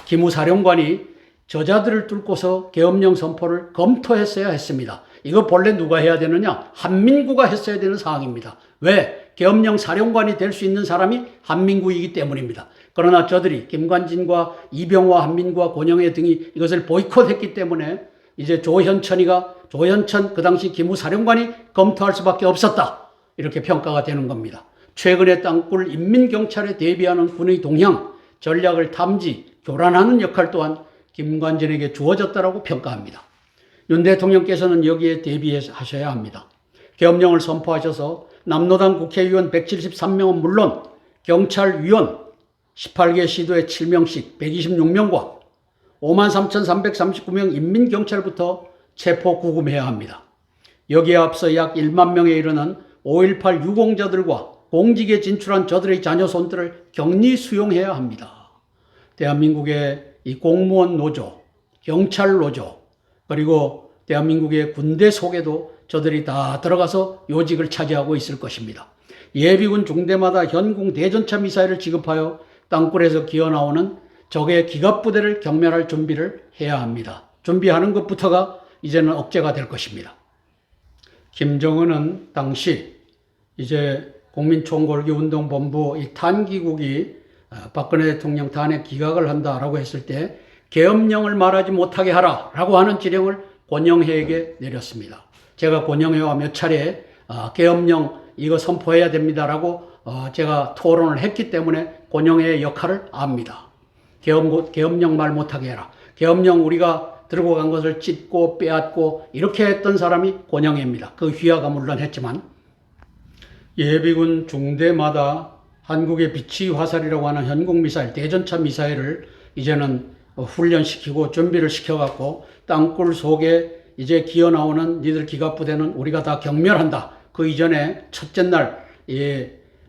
기무사령관이 저자들을 뚫고서 계엄령 선포를 검토했어야 했습니다. 이거 본래 누가 해야 되느냐? 한민구가 했어야 되는 사항입니다. 왜? 계엄령 사령관이 될 수 있는 사람이 한민구이기 때문입니다. 그러나 저들이 김관진과 이병호와 한민구와 권영애 등이 이것을 보이콧했기 때문에 이제 조현천 그 당시 기무사령관이 검토할 수밖에 없었다. 이렇게 평가가 되는 겁니다. 최근의 땅굴 인민경찰에 대비하는 군의 동향, 전략을 탐지, 교란하는 역할 또한 김관진에게 주어졌다고 평가합니다. 윤 대통령께서는 여기에 대비하셔야 합니다. 계엄령을 선포하셔서 남로당 국회의원 173명은 물론 경찰위원 18개 시도에 7명씩 126명과 53,339명 인민경찰부터 체포 구금해야 합니다. 여기에 앞서 약 1만 명에 이르는 5.18 유공자들과 공직에 진출한 저들의 자녀 손들을 격리 수용해야 합니다. 대한민국의 이 공무원 노조, 경찰 노조, 그리고 대한민국의 군대 속에도 저들이 다 들어가서 요직을 차지하고 있을 것입니다. 예비군 중대마다 현궁 대전차 미사일을 지급하여 땅굴에서 기어나오는 적의 기갑부대를 경멸할 준비를 해야 합니다. 준비하는 것부터가 이제는 억제가 될 것입니다. 김정은은 당시 이제 국민총궐기운동본부 이 탄기국이 박근혜 대통령 탄핵 기각을 한다라고 했을 때 계엄령을 말하지 못하게 하라라고 하는 지령을 권영해에게 내렸습니다. 제가 권영해와 몇 차례 계엄령 이거 선포해야 됩니다라고 제가 토론을 했기 때문에 권영해의 역할을 압니다. 계엄령 말 못하게 해라. 계엄령 우리가 들고 간 것을 찢고 빼앗고 이렇게 했던 사람이 권영해입니다. 그 휘하가 물론 했지만 예비군 중대마다 한국의 비치 화살이라고 하는 현궁미사일, 대전차 미사일을 이제는 훈련시키고 준비를 시켜갖고 땅굴 속에 이제 기어 나오는 니들 기갑부대는 우리가 다 경멸한다. 그 이전에 첫째 날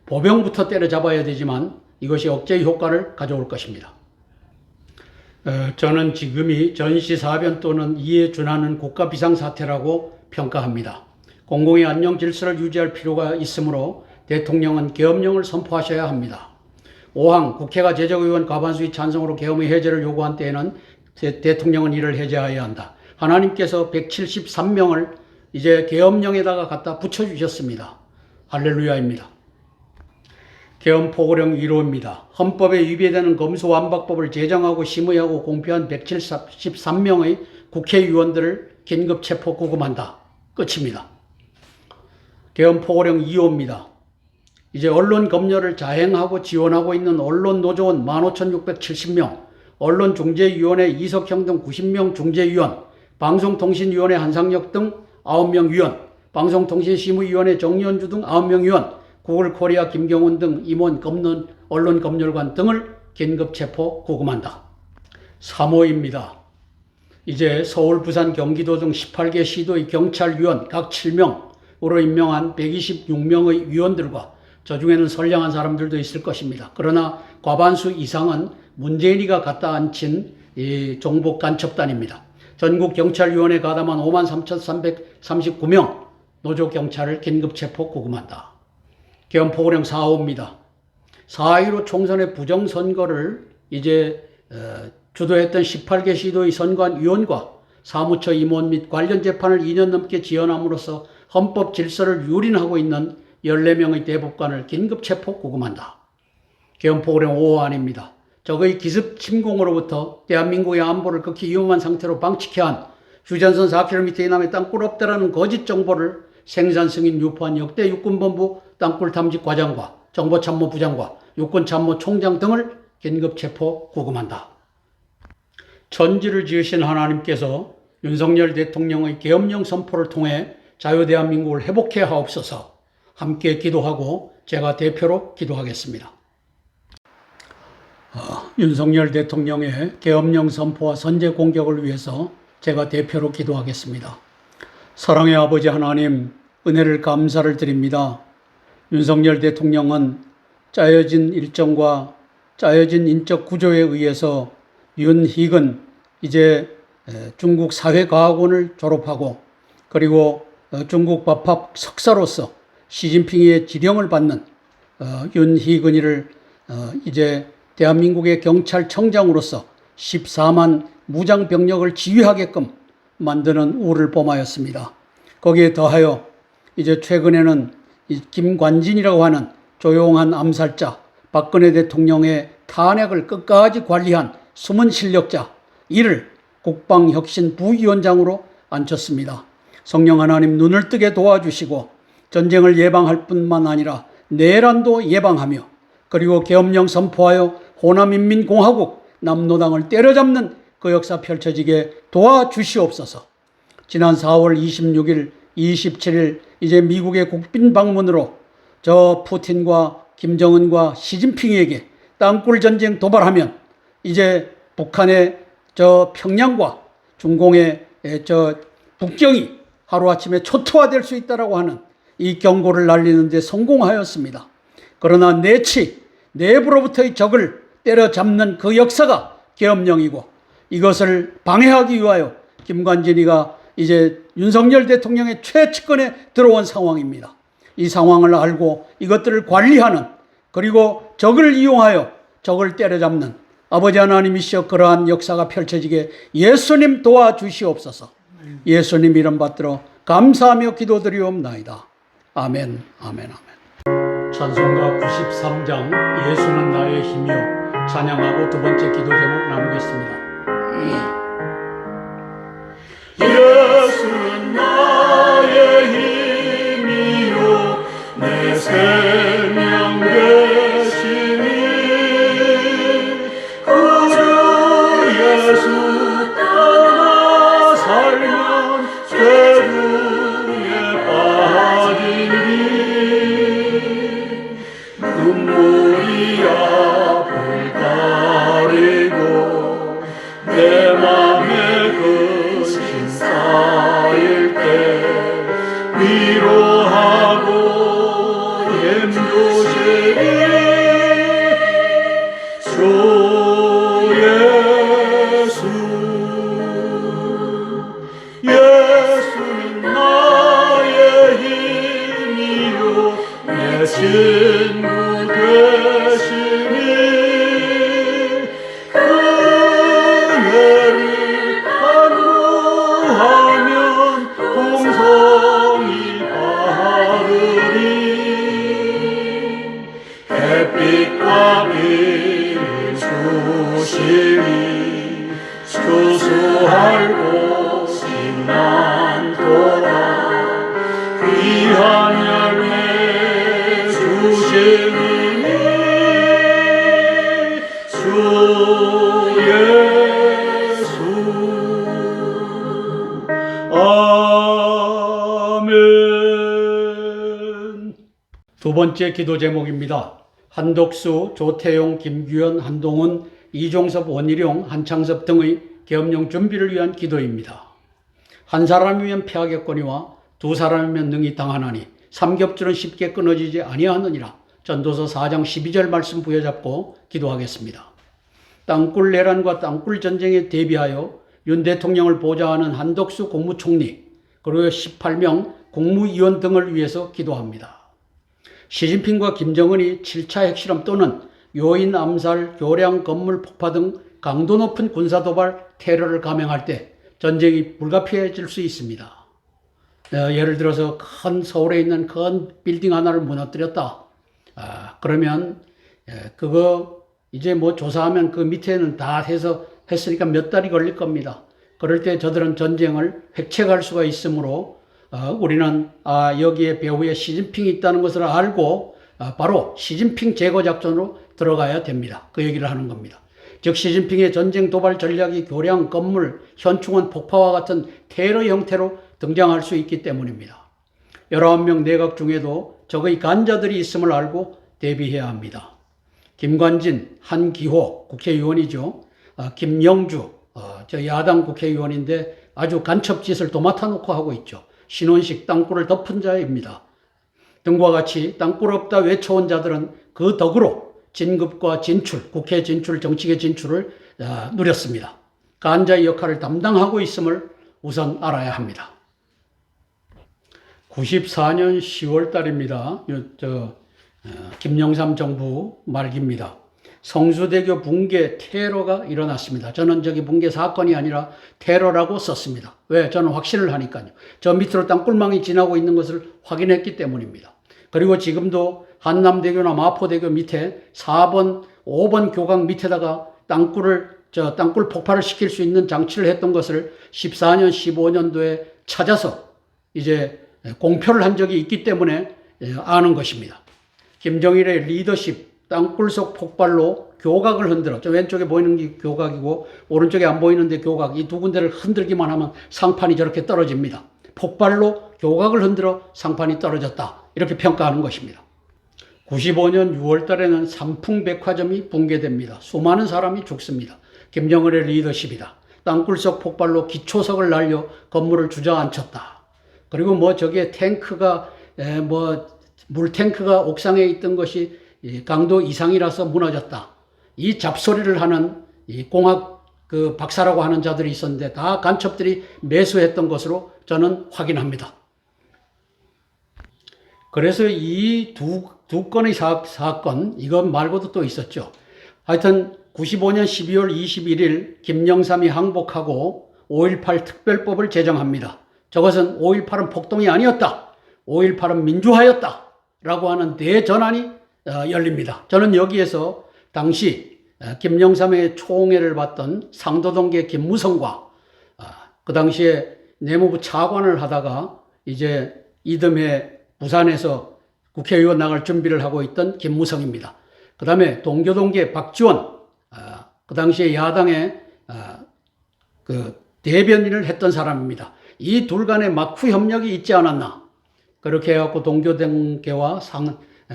보병부터 때려잡아야 되지만 이것이 억제 효과를 가져올 것입니다. 저는 지금이 전시사변 또는 이에 준하는 국가 비상사태라고 평가합니다. 공공의 안녕 질서를 유지할 필요가 있으므로 대통령은 계엄령을 선포하셔야 합니다. 5항 국회가 제적의원 과반수의 찬성으로 계엄의 해제를 요구한 때에는 대통령은 이를 해제해야 한다. 하나님께서 173명을 이제 계엄령에다가 갖다 붙여주셨습니다. 할렐루야입니다. 계엄 포고령 1호입니다. 헌법에 위배되는 검수완박법을 제정하고 심의하고 공표한 173명의 국회의원들을 긴급 체포 구금한다. 끝입니다. 계엄 포고령 2호입니다. 이제 언론 검열을 자행하고 지원하고 있는 언론노조원 15,670명, 언론중재위원회 이석형 등 90명 중재위원, 방송통신위원회 한상혁 등 9명 위원, 방송통신심의위원회 정연주 등 9명 위원, 구글코리아 김경훈 등 임원 언론 검열관 등을 긴급 체포 구금한다. 3호입니다. 이제 서울, 부산, 경기도 등 18개 시도의 경찰위원 각 7명으로 임명한 126명의 위원들과 저 중에는 선량한 사람들도 있을 것입니다. 그러나 과반수 이상은 문재인이가 갖다 앉힌 이 종북간첩단입니다. 전국경찰위원회 가담한 53,339명 노조경찰을 긴급체포 구금한다. 계엄포고령 4호입니다. 4.15 총선의 부정선거를 이제 주도했던 18개 시도의 선관위원과 사무처 임원 및 관련 재판을 2년 넘게 지연함으로써 헌법 질서를 유린하고 있는 14명의 대법관을 긴급체포 구금한다. 계엄포고령 5호안입니다. 적의 기습 침공으로부터 대한민국의 안보를 극히 위험한 상태로 방치케 한 휴전선 4km 이남의 땅굴 없다라는 거짓 정보를 생산 승인 유포한 역대 육군본부 땅굴 탐지 과장과 정보참모부장과 육군참모총장 등을 긴급 체포 구금한다. 천지를 지으신 하나님께서 윤석열 대통령의 계엄령 선포를 통해 자유대한민국을 회복해 하옵소서. 함께 기도하고 제가 대표로 기도하겠습니다. 윤석열 대통령의 계엄령 선포와 선제 공격을 위해서 제가 대표로 기도하겠습니다. 사랑의 아버지 하나님, 은혜를 감사를 드립니다. 윤석열 대통령은 짜여진 일정과 짜여진 인적 구조에 의해서 윤희근 이제 중국 사회과학원을 졸업하고 그리고 중국 법학 석사로서 시진핑의 지령을 받는 윤희근이를 이제 대한민국의 경찰청장으로서 14만 무장병력을 지휘하게끔 만드는 우를 범하였습니다. 거기에 더하여 이제 최근에는 김관진이라고 하는 조용한 암살자, 박근혜 대통령의 탄핵을 끝까지 관리한 숨은 실력자, 이를 국방혁신부위원장으로 앉혔습니다. 성령 하나님 눈을 뜨게 도와주시고 전쟁을 예방할 뿐만 아니라 내란도 예방하며 그리고 계엄령 선포하여 호남인민공화국 남노당을 때려잡는 그 역사 펼쳐지게 도와주시옵소서. 지난 4월 26일, 27일 이제 미국의 국빈 방문으로 저 푸틴과 김정은과 시진핑에게 땅굴 전쟁 도발하면 이제 북한의 저 평양과 중공의 저 북경이 하루아침에 초토화될 수 있다라고 하는 이 경고를 날리는 데 성공하였습니다. 그러나 내부로부터의 적을 때려잡는 그 역사가 계엄령이고 이것을 방해하기 위하여 김관진이가 이제 윤석열 대통령의 최측근에 들어온 상황입니다. 이 상황을 알고 이것들을 관리하는 그리고 적을 이용하여 적을 때려잡는 아버지 하나님이시여 그러한 역사가 펼쳐지게 예수님 도와주시옵소서. 예수님 이름 받들어 감사하며 기도드리옵나이다. 아멘, 아멘, 아멘. 찬송가 93장 예수는 나의 힘이요 찬양하고 두 번째 기도 제목 나누겠습니다. 예수는 나의 힘이요 내 생명 되시니 구주 예수 따라 살면 죄중에 빠지리 눈물이 앞을 가리고 내 맘에 근심 쌓일 때 위로하고 힘주시니 주 예수 예수는 나의 힘이요 내 친구 되시니 그녀를 간구하면 공성이 바르리 햇빛과 비를 주시니 주수할 곳이 많도다 귀한 열매 주시니 주 예수 아멘. 두 번째 기도 제목입니다. 한덕수, 조태용, 김규현, 한동훈, 이종섭, 원희룡, 한창섭 등의 계엄령 준비를 위한 기도입니다. 한 사람이면 패하겠거니와 두 사람이면 능히 당하나니 삼겹줄은 쉽게 끊어지지 아니하느니라. 전도서 4장 12절 말씀 부여잡고 기도하겠습니다. 땅굴 내란과 땅굴 전쟁에 대비하여 윤 대통령을 보좌하는 한덕수 국무총리 그리고 18명 국무위원 등을 위해서 기도합니다. 시진핑과 김정은이 7차 핵실험 또는 요인 암살, 교량 건물 폭파 등 강도 높은 군사도발 테러를 감행할 때 전쟁이 불가피해질 수 있습니다. 예를 들어서 서울에 있는 큰 빌딩 하나를 무너뜨렸다. 그러면 그거 이제 뭐 조사하면 그 밑에는 다 해서 했으니까 몇 달이 걸릴 겁니다. 그럴 때 저들은 전쟁을 획책할 수가 있으므로 우리는 여기에 배후에 시진핑이 있다는 것을 알고 바로 시진핑 제거 작전으로 들어가야 됩니다. 그 얘기를 하는 겁니다. 즉 시진핑의 전쟁 도발 전략이 교량, 건물, 현충원 폭파와 같은 테러 형태로 등장할 수 있기 때문입니다. 19명 내각 중에도 적의 간자들이 있음을 알고 대비해야 합니다. 김관진, 한기호 국회의원이죠. 김영주 저 야당 국회의원인데 아주 간첩짓을 도맡아 놓고 하고 있죠. 신원식 땅굴을 덮은 자입니다. 등과 같이 땅굴 없다 외쳐온 자들은 그 덕으로 진급과 진출, 국회 진출, 정치계 진출을 누렸습니다. 간자의 역할을 담당하고 있음을 우선 알아야 합니다. 94년 10월 달입니다. 김영삼 정부 말기입니다. 성수대교 붕괴 테러가 일어났습니다. 저는 저기 붕괴 사건이 아니라 테러라고 썼습니다. 왜? 저는 확신을 하니까요. 저 밑으로 땅굴망이 지나고 있는 것을 확인했기 때문입니다. 그리고 지금도 한남대교나 마포대교 밑에 4번, 5번 교각 밑에다가 땅굴 폭발을 시킬 수 있는 장치를 했던 것을 14년, 15년도에 찾아서 이제 공표를 한 적이 있기 때문에 아는 것입니다. 김정일의 리더십, 땅굴 속 폭발로 교각을 흔들어, 저 왼쪽에 보이는 게 교각이고 오른쪽에 안 보이는데 교각, 이 두 군데를 흔들기만 하면 상판이 저렇게 떨어집니다. 폭발로 교각을 흔들어 상판이 떨어졌다, 이렇게 평가하는 것입니다. 95년 6월 달에는 삼풍백화점이 붕괴됩니다. 수많은 사람이 죽습니다. 김정은의 리더십이다. 땅굴 속 폭발로 기초석을 날려 건물을 주저앉혔다. 그리고 저게 탱크가 물탱크가 옥상에 있던 것이 강도 이상이라서 무너졌다. 이 잡소리를 하는 이 공학 박사라고 하는 자들이 있었는데 다 간첩들이 매수했던 것으로 저는 확인합니다. 그래서 이 두 건의 사건, 이것 말고도 또 있었죠. 하여튼 95년 12월 21일 김영삼이 항복하고 5.18 특별법을 제정합니다. 저것은 5.18은 폭동이 아니었다. 5.18은 민주화였다. 라고 하는 대전환이 열립니다. 저는 여기에서 당시 김영삼의 총애를 받던 상도동계 김무성과 그 당시에 내무부 차관을 하다가 이제 이듬해 부산에서 국회의원 나갈 준비를 하고 있던 김무성입니다. 그 다음에 동교동계 박지원, 그 당시에 야당의 그 대변인을 했던 사람입니다. 이 둘 간의 막후 협력이 있지 않았나. 그렇게 해갖고 동교동계와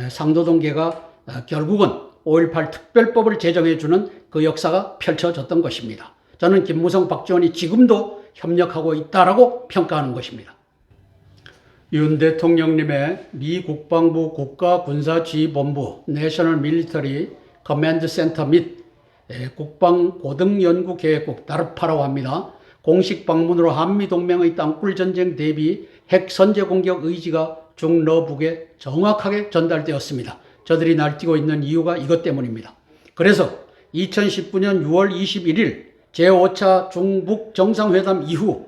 상도동계가 결국은 5.18 특별법을 제정해주는 그 역사가 펼쳐졌던 것입니다. 저는 김무성, 박지원이 지금도 협력하고 있다라고 평가하는 것입니다. 윤 대통령님의 미 국방부 국가군사지휘본부 내셔널 밀리터리 커맨드 센터 및 국방고등연구계획국 다르파라고 합니다. 공식 방문으로 한미동맹의 땅굴전쟁 대비 핵선제 공격 의지가 중러북에 정확하게 전달되었습니다. 저들이 날뛰고 있는 이유가 이것 때문입니다. 그래서 2019년 6월 21일 제5차 중북 정상회담 이후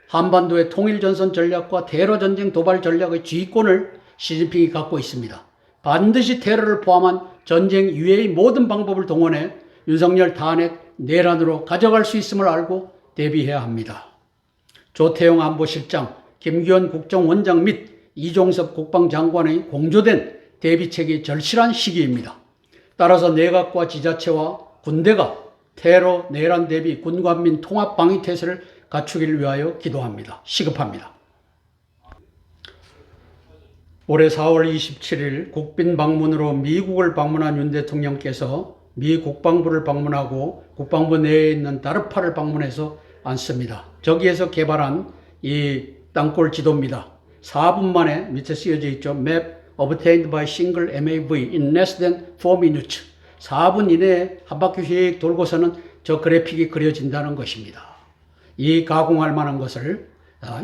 한반도의 통일전선 전략과 테러전쟁 도발 전략의 지휘권을 시진핑이 갖고 있습니다. 반드시 테러를 포함한 전쟁 이외의 모든 방법을 동원해 윤석열 탄핵 내란으로 가져갈 수 있음을 알고 대비해야 합니다. 조태용 안보실장, 김기현 국정원장 및 이종섭 국방장관의 공조된 대비책이 절실한 시기입니다. 따라서 내각과 지자체와 군대가 테러, 내란 대비 군관민 통합 방위 태세를 갖추기를 위하여 기도합니다. 시급합니다. 올해 4월 27일 국빈 방문으로 미국을 방문한 윤 대통령께서 미 국방부를 방문하고 국방부 내에 있는 다르파를 방문해서 앉습니다. 저기에서 개발한 이 땅굴 지도입니다. 4분 만에 밑에 쓰여져 있죠. Map obtained by single MAV in less than 4 minutes. 4분 이내에 한 바퀴 휙 돌고서는 저 그래픽이 그려진다는 것입니다. 이 가공할 만한 것을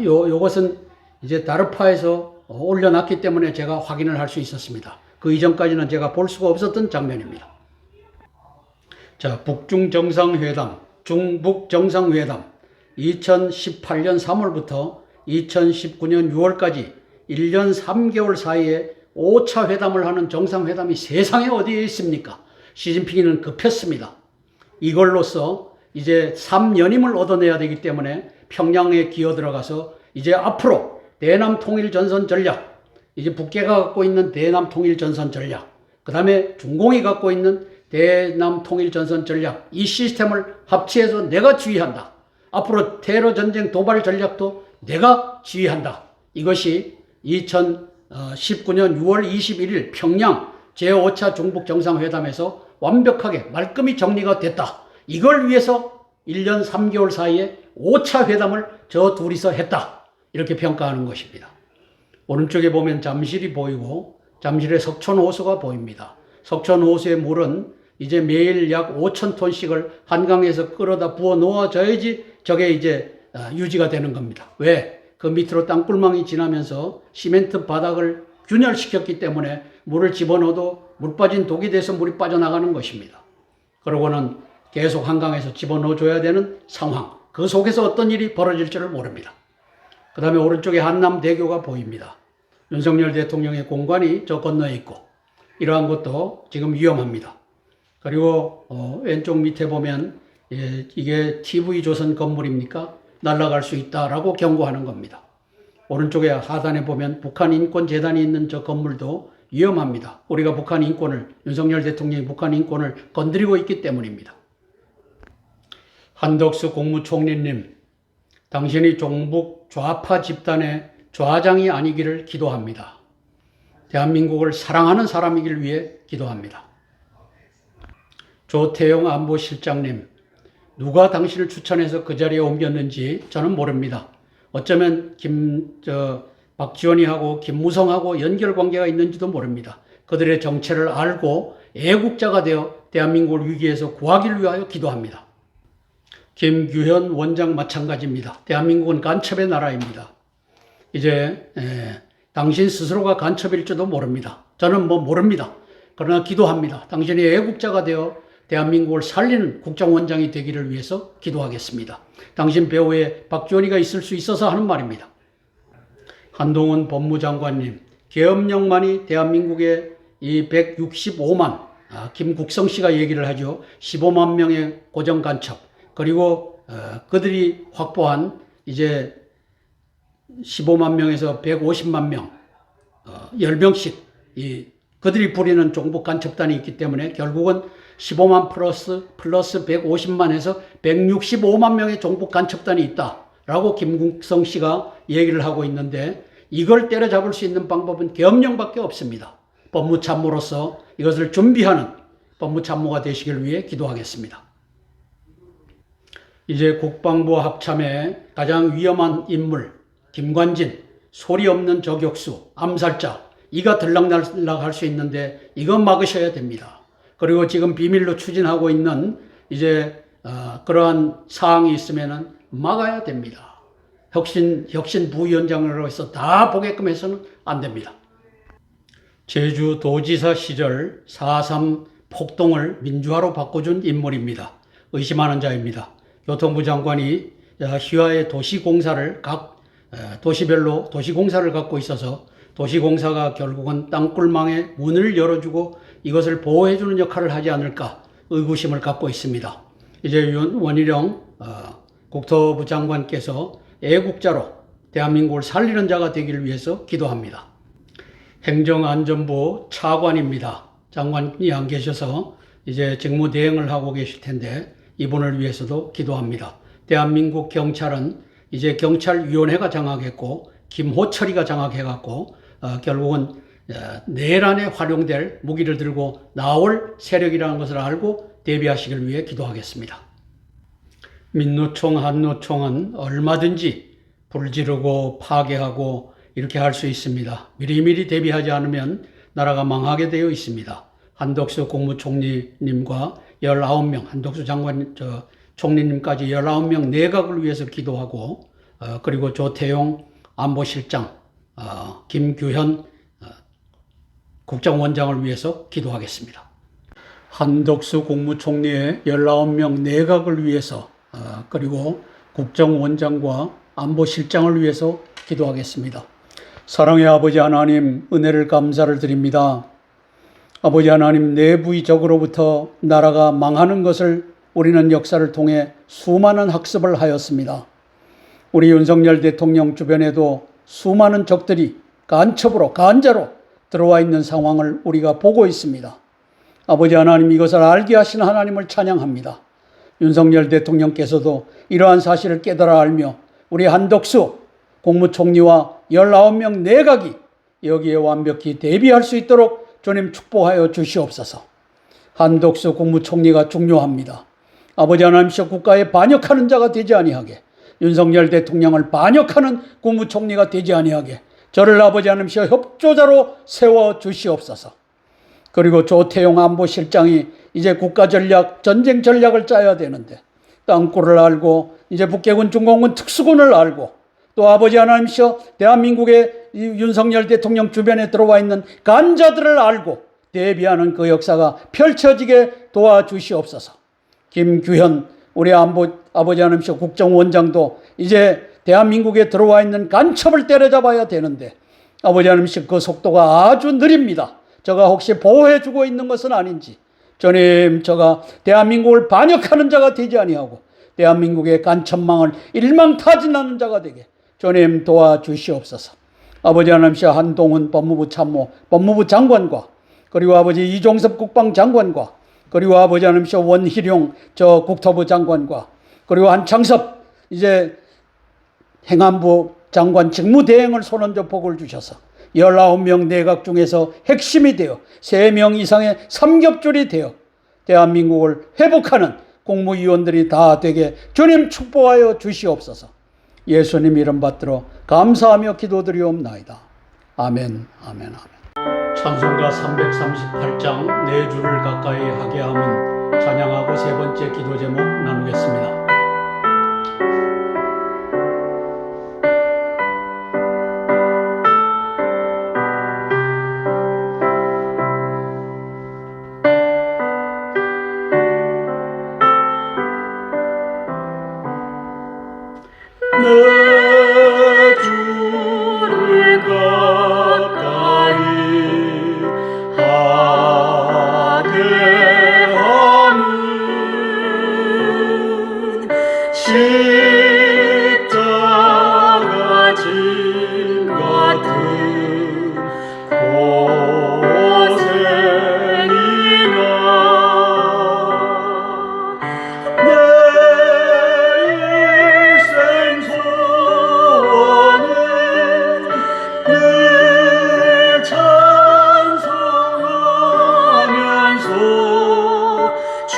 요것은 이제 다르파에서 올려놨기 때문에 제가 확인을 할 수 있었습니다. 그 이전까지는 제가 볼 수가 없었던 장면입니다. 자, 북중 정상회담, 중북 정상회담 2018년 3월부터 2019년 6월까지 1년 3개월 사이에 5차 회담을 하는 정상회담이 세상에 어디에 있습니까? 시진핑이는 급했습니다. 이걸로써 이제 3연임을 얻어내야 되기 때문에 평양에 기어 들어가서 이제 앞으로 대남 통일 전선 전략, 이제 북계가 갖고 있는 대남 통일 전선 전략, 그 다음에 중공이 갖고 있는 대남 통일 전선 전략, 이 시스템을 합치해서 내가 지휘한다. 앞으로 테러 전쟁 도발 전략도 내가 지휘한다. 이것이 2019년 6월 21일 평양 제5차 중북 정상회담에서 완벽하게 말끔히 정리가 됐다. 이걸 위해서 1년 3개월 사이에 5차 회담을 저 둘이서 했다. 이렇게 평가하는 것입니다. 오른쪽에 보면 잠실이 보이고 잠실의 석촌호수가 보입니다. 석촌호수의 물은 이제 매일 약 5,000톤씩을 한강에서 끌어다 부어 놓아져야지 저게 이제 유지가 되는 겁니다. 왜? 그 밑으로 땅굴망이 지나면서 시멘트 바닥을 균열시켰기 때문에 물을 집어넣어도 물 빠진 독이 돼서 물이 빠져나가는 것입니다. 그러고는 계속 한강에서 집어넣어줘야 되는 상황. 그 속에서 어떤 일이 벌어질 줄을 모릅니다. 그 다음에 오른쪽에 한남대교가 보입니다. 윤석열 대통령의 공관이 저 건너에 있고 이러한 것도 지금 위험합니다. 그리고 왼쪽 밑에 보면 이게 TV조선 건물입니까? 날아갈 수 있다라고 경고하는 겁니다. 오른쪽에 하단에 보면 북한인권재단이 있는 저 건물도 위험합니다. 우리가 북한 인권을, 윤석열 대통령이 북한 인권을 건드리고 있기 때문입니다. 한덕수 국무총리님, 당신이 종북 좌파 집단의 좌장이 아니기를 기도합니다. 대한민국을 사랑하는 사람이길 위해 기도합니다. 조태용 안보실장님, 누가 당신을 추천해서 그 자리에 옮겼는지 저는 모릅니다. 어쩌면 박지원이하고 김무성하고 연결관계가 있는지도 모릅니다. 그들의 정체를 알고 애국자가 되어 대한민국을 위기에서 구하기를 위하여 기도합니다. 김규현 원장 마찬가지입니다. 대한민국은 간첩의 나라입니다. 이제 당신 스스로가 간첩일지도 모릅니다. 저는 모릅니다. 그러나 기도합니다. 당신이 애국자가 되어 대한민국을 살리는 국정원장이 되기를 위해서 기도하겠습니다. 당신 배후에 박지원이가 있을 수 있어서 하는 말입니다. 한동훈 법무장관님, 계엄령만이 대한민국의 이 165만, 김국성 씨가 얘기를 하죠. 15만 명의 고정 간첩, 그리고 그들이 확보한 이제 15만 명에서 150만 명, 10명씩 그들이 부리는 종북 간첩단이 있기 때문에 결국은 15만 플러스 150만에서 165만 명의 종북 간첩단이 있다라고 김국성 씨가 얘기를 하고 있는데, 이걸 때려잡을 수 있는 방법은 계엄령밖에 없습니다. 법무참모로서 이것을 준비하는 법무참모가 되시길 위해 기도하겠습니다. 이제 국방부 합참의 가장 위험한 인물 김관진, 소리 없는 저격수, 암살자, 이가 들락날락할 수 있는데 이건 막으셔야 됩니다. 그리고 지금 비밀로 추진하고 있는 이제 그러한 사항이 있으면은 막아야 됩니다. 혁신 부위원장으로서 다 보게끔 해서는 안 됩니다. 제주도지사 시절 4.3 폭동을 민주화로 바꿔준 인물입니다. 의심하는 자입니다. 교통부 장관이 희화의 도시공사를 각 도시별로 도시공사를 갖고 있어서 도시공사가 결국은 땅굴망에 문을 열어주고 이것을 보호해주는 역할을 하지 않을까 의구심을 갖고 있습니다. 이제 원희룡 국토부 장관께서 애국자로 대한민국을 살리는 자가 되기를 위해서 기도합니다. 행정안전부 차관입니다. 장관이 안 계셔서 이제 직무 대행을 하고 계실 텐데 이분을 위해서도 기도합니다. 대한민국 경찰은 이제 경찰위원회가 장악했고 김호철이가 장악해갖고 결국은 내란에 활용될 무기를 들고 나올 세력이라는 것을 알고 대비하시길 위해 기도하겠습니다. 민노총, 한노총은 얼마든지 불지르고 파괴하고 이렇게 할 수 있습니다. 미리미리 대비하지 않으면 나라가 망하게 되어 있습니다. 한덕수 국무총리님과 19명, 한덕수 장관 총리님까지 19명 내각을 위해서 기도하고 그리고 조태용 안보실장, 김규현 국정원장을 위해서 기도하겠습니다. 한덕수 국무총리의 19명 내각을 위해서 그리고 국정원장과 안보실장을 위해서 기도하겠습니다. 사랑의 아버지 하나님, 은혜를 감사를 드립니다. 아버지 하나님, 내부의 적으로부터 나라가 망하는 것을 우리는 역사를 통해 수많은 학습을 하였습니다. 우리 윤석열 대통령 주변에도 수많은 적들이 간첩으로, 간자로 들어와 있는 상황을 우리가 보고 있습니다. 아버지 하나님, 이것을 알게 하신 하나님을 찬양합니다. 윤석열 대통령께서도 이러한 사실을 깨달아 알며 우리 한덕수 국무총리와 19명 내각이 여기에 완벽히 대비할 수 있도록 주님 축복하여 주시옵소서. 한덕수 국무총리가 중요합니다. 아버지 하나님께서 국가에 반역하는 자가 되지 아니하게, 윤석열 대통령을 반역하는 국무총리가 되지 아니하게 저를 아버지 하나님께서 협조자로 세워 주시옵소서. 그리고 조태용 안보실장이 이제 국가전략, 전쟁 전략을 짜야 되는데 땅굴을 알고 이제 북해군 중공군 특수군을 알고 또 아버지 하나님이셔 대한민국의 윤석열 대통령 주변에 들어와 있는 간자들을 알고 대비하는 그 역사가 펼쳐지게 도와주시옵소서. 김규현 우리 아버지 하나님이셔 국정원장도 이제 대한민국에 들어와 있는 간첩을 때려잡아야 되는데 아버지 하나님이셔 그 속도가 아주 느립니다. 저가 혹시 보호해주고 있는 것은 아닌지, 주님, 저가 대한민국을 반역하는 자가 되지 아니하고 대한민국의 간첩망을 일망타진하는 자가 되게 주님 도와주시옵소서. 아버지 하나님이시여 한동훈 법무부 참모, 법무부 장관과 그리고 아버지 이종섭 국방장관과 그리고 아버지 하나님이시여 원희룡 국토부 장관과 그리고 한창섭 이제 행안부 장관 직무대행을 손얹어 복을 주셔서 19명 내각 중에서 핵심이 되어 3명 이상의 삼겹줄이 되어 대한민국을 회복하는 국무위원들이 다 되게 주님 축복하여 주시옵소서. 예수님 이름 받들어 감사하며 기도드리옵나이다. 아멘, 아멘, 아멘. 찬송가 338장 내 주를 가까이 하게 함은 찬양하고 세 번째 기도 제목 나누겠습니다.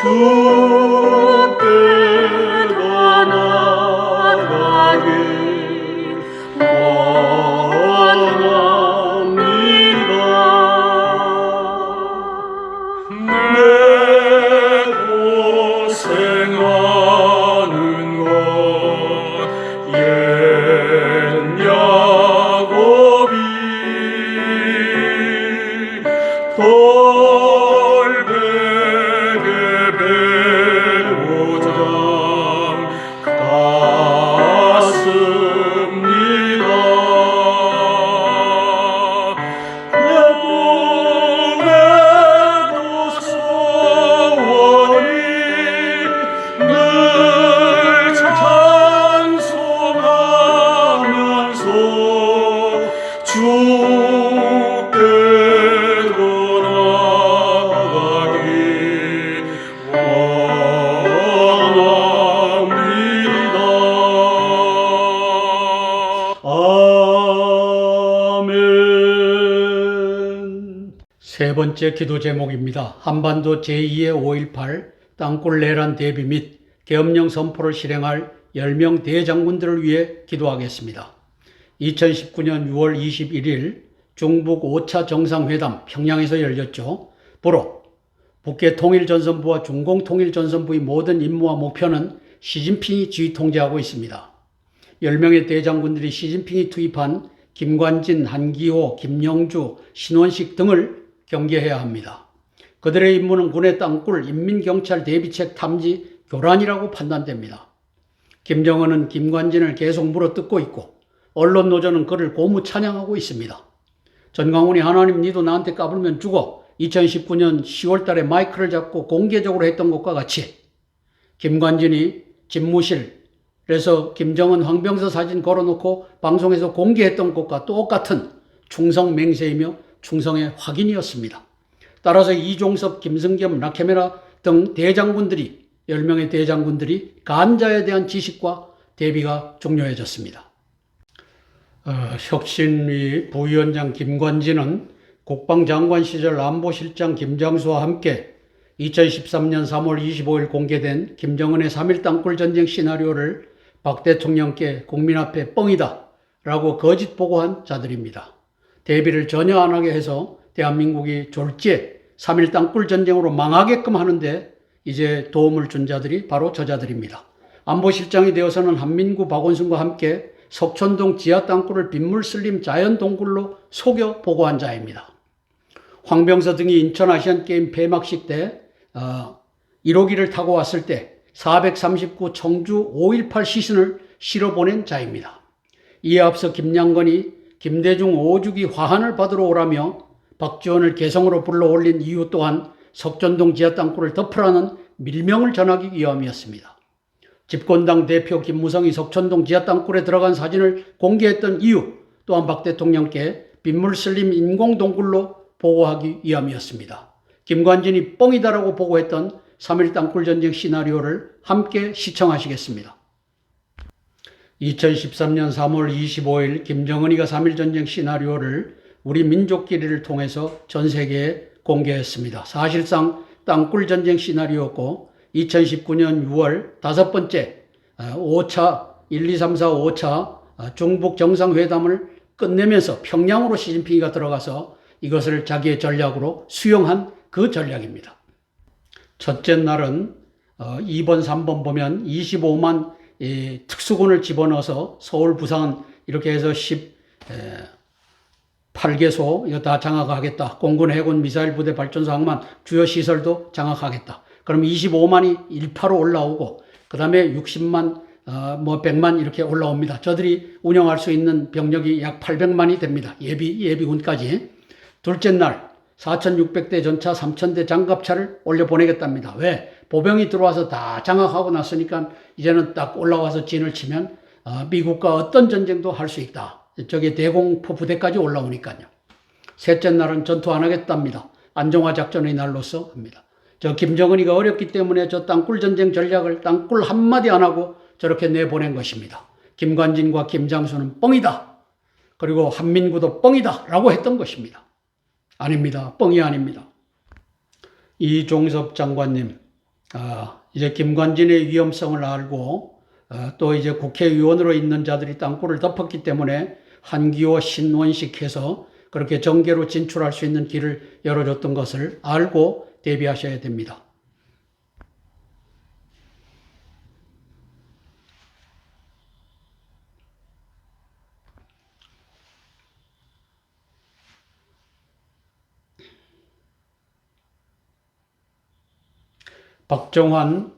주께로 나아가길 원합니다. 내 고생하는 것 옛 야곱이 돌베개 배우장 같습니다. 내 꿈에도 소원이 늘 찬송하면서 주께로 나아가길 원합니다. 아멘. 세 번째 기도 제목입니다. 한반도 제2의 5.18 땅굴 내란 대비 및 계엄령 선포를 실행할 10명 대장군들을 위해 기도하겠습니다. 2019년 6월 21일 중북 5차 정상회담 평양에서 열렸죠. 보로 북계 통일전선부와 중공통일전선부의 모든 임무와 목표는 시진핑이 지휘 통제하고 있습니다. 10명의 대장군들이 시진핑이 투입한 김관진, 한기호, 김영주, 신원식 등을 경계해야 합니다. 그들의 임무는 군의 땅굴 인민경찰 대비책 탐지 교란이라고 판단됩니다. 김정은은 김관진을 계속 물어뜯고 있고 언론 노조는 그를 고무 찬양하고 있습니다. 전광훈이 하나님 니도 나한테 까불면 죽어 2019년 10월 달에 마이크를 잡고 공개적으로 했던 것과 같이 김관진이 집무실에서 김정은 황병서 사진 걸어놓고 방송에서 공개했던 것과 똑같은 충성 맹세이며 충성의 확인이었습니다. 따라서 이종섭, 김승겸, 라케메라 등 대장군들이 10명의 대장군들이 간자에 대한 지식과 대비가 중요해졌습니다. 혁신위 부위원장 김관진은 국방장관 시절 안보실장 김장수와 함께 2013년 3월 25일 공개된 김정은의 3.1 땅굴 전쟁 시나리오를 박 대통령께 국민 앞에 뻥이다 라고 거짓 보고한 자들입니다. 대비를 전혀 안 하게 해서 대한민국이 졸지에 3.1 땅굴 전쟁으로 망하게끔 하는데 이제 도움을 준 자들이 바로 저 자들입니다. 안보실장이 되어서는 한민구 박원순과 함께 석촌동 지하 땅굴을 빗물 슬림 자연 동굴로 속여 보고한 자입니다. 황병서 등이 인천 아시안게임 폐막식 때 1호기를 타고 왔을 때 439 청주 5.18 시신을 실어 보낸 자입니다. 이에 앞서 김양건이 김대중 5주기 화환을 받으러 오라며 박지원을 개성으로 불러올린 이유 또한 석촌동 지하 땅굴을 덮으라는 밀명을 전하기 위함이었습니다. 집권당 대표 김무성이 석촌동 지하 땅굴에 들어간 사진을 공개했던 이유 또한 박 대통령께 빗물 슬림 인공동굴로 보고하기 위함이었습니다. 김관진이 뻥이다라고 보고했던 3.1 땅굴 전쟁 시나리오를 함께 시청하시겠습니다. 2013년 3월 25일 김정은이가 3.1 전쟁 시나리오를 우리 민족끼리를 통해서 전 세계에 공개했습니다. 사실상 땅굴 전쟁 시나리오였고 2019년 6월 다섯 번째 5차 1, 2, 3, 4, 5차 중북 정상회담을 끝내면서 평양으로 시진핑이가 들어가서 이것을 자기의 전략으로 수용한 그 전략입니다. 첫째 날은 2번, 3번 보면 25만 특수군을 집어넣어서 서울, 부산 이렇게 해서 18개소 이거 다 장악하겠다. 공군, 해군, 미사일 부대, 발전소, 항만 주요 시설도 장악하겠다. 그럼 25만이 일파로 올라오고 그 다음에 60만, 100만 이렇게 올라옵니다. 저들이 운영할 수 있는 병력이 약 800만이 됩니다. 예비군까지. 둘째 날 4,600대 전차 3,000대 장갑차를 올려보내겠답니다. 왜? 보병이 들어와서 다 장악하고 났으니까 이제는 딱 올라와서 진을 치면 미국과 어떤 전쟁도 할 수 있다. 저게 대공포 부대까지 올라오니까요. 셋째 날은 전투 안 하겠답니다. 안정화 작전의 날로서 합니다. 저 김정은이가 어렵기 때문에 저 땅굴 전쟁 전략을 땅굴 한마디 안 하고 저렇게 내보낸 것입니다. 김관진과 김장수는 뻥이다. 그리고 한민구도 뻥이다 라고 했던 것입니다. 아닙니다. 뻥이 아닙니다. 이종섭 장관님, 이제 김관진의 위험성을 알고 또 이제 국회의원으로 있는 자들이 땅굴을 덮었기 때문에 한기호 신원식 해서 그렇게 정계로 진출할 수 있는 길을 열어줬던 것을 알고 대비하셔야 됩니다. 박정환,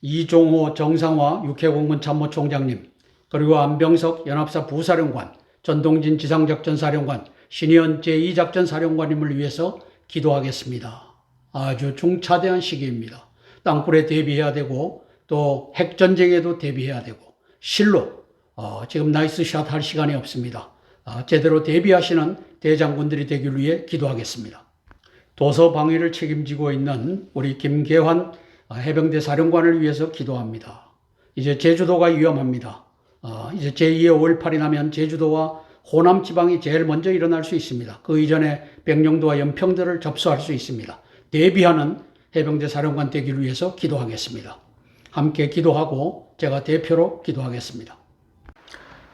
이종호 정상화 육해공군 참모총장님, 그리고 안병석 연합사 부사령관, 전동진 지상작전사령관, 신의원 제2작전사령관님을 위해서 기도하겠습니다. 아주 중차대한 시기입니다. 땅굴에 대비해야 되고 또 핵전쟁에도 대비해야 되고 실로 지금 나이스샷 할 시간이 없습니다. 제대로 대비하시는 대장군들이 되길 위해 기도하겠습니다. 도서 방위를 책임지고 있는 우리 김계환 해병대 사령관을 위해서 기도합니다. 이제 제주도가 위험합니다. 이제 제2의 5.18이 나면 제주도와 호남 지방이 제일 먼저 일어날 수 있습니다. 그 이전에 백령도와 연평도를 접수할 수 있습니다. 대비하는 해병대 사령관 되기를 위해서 기도하겠습니다. 함께 기도하고 제가 대표로 기도하겠습니다.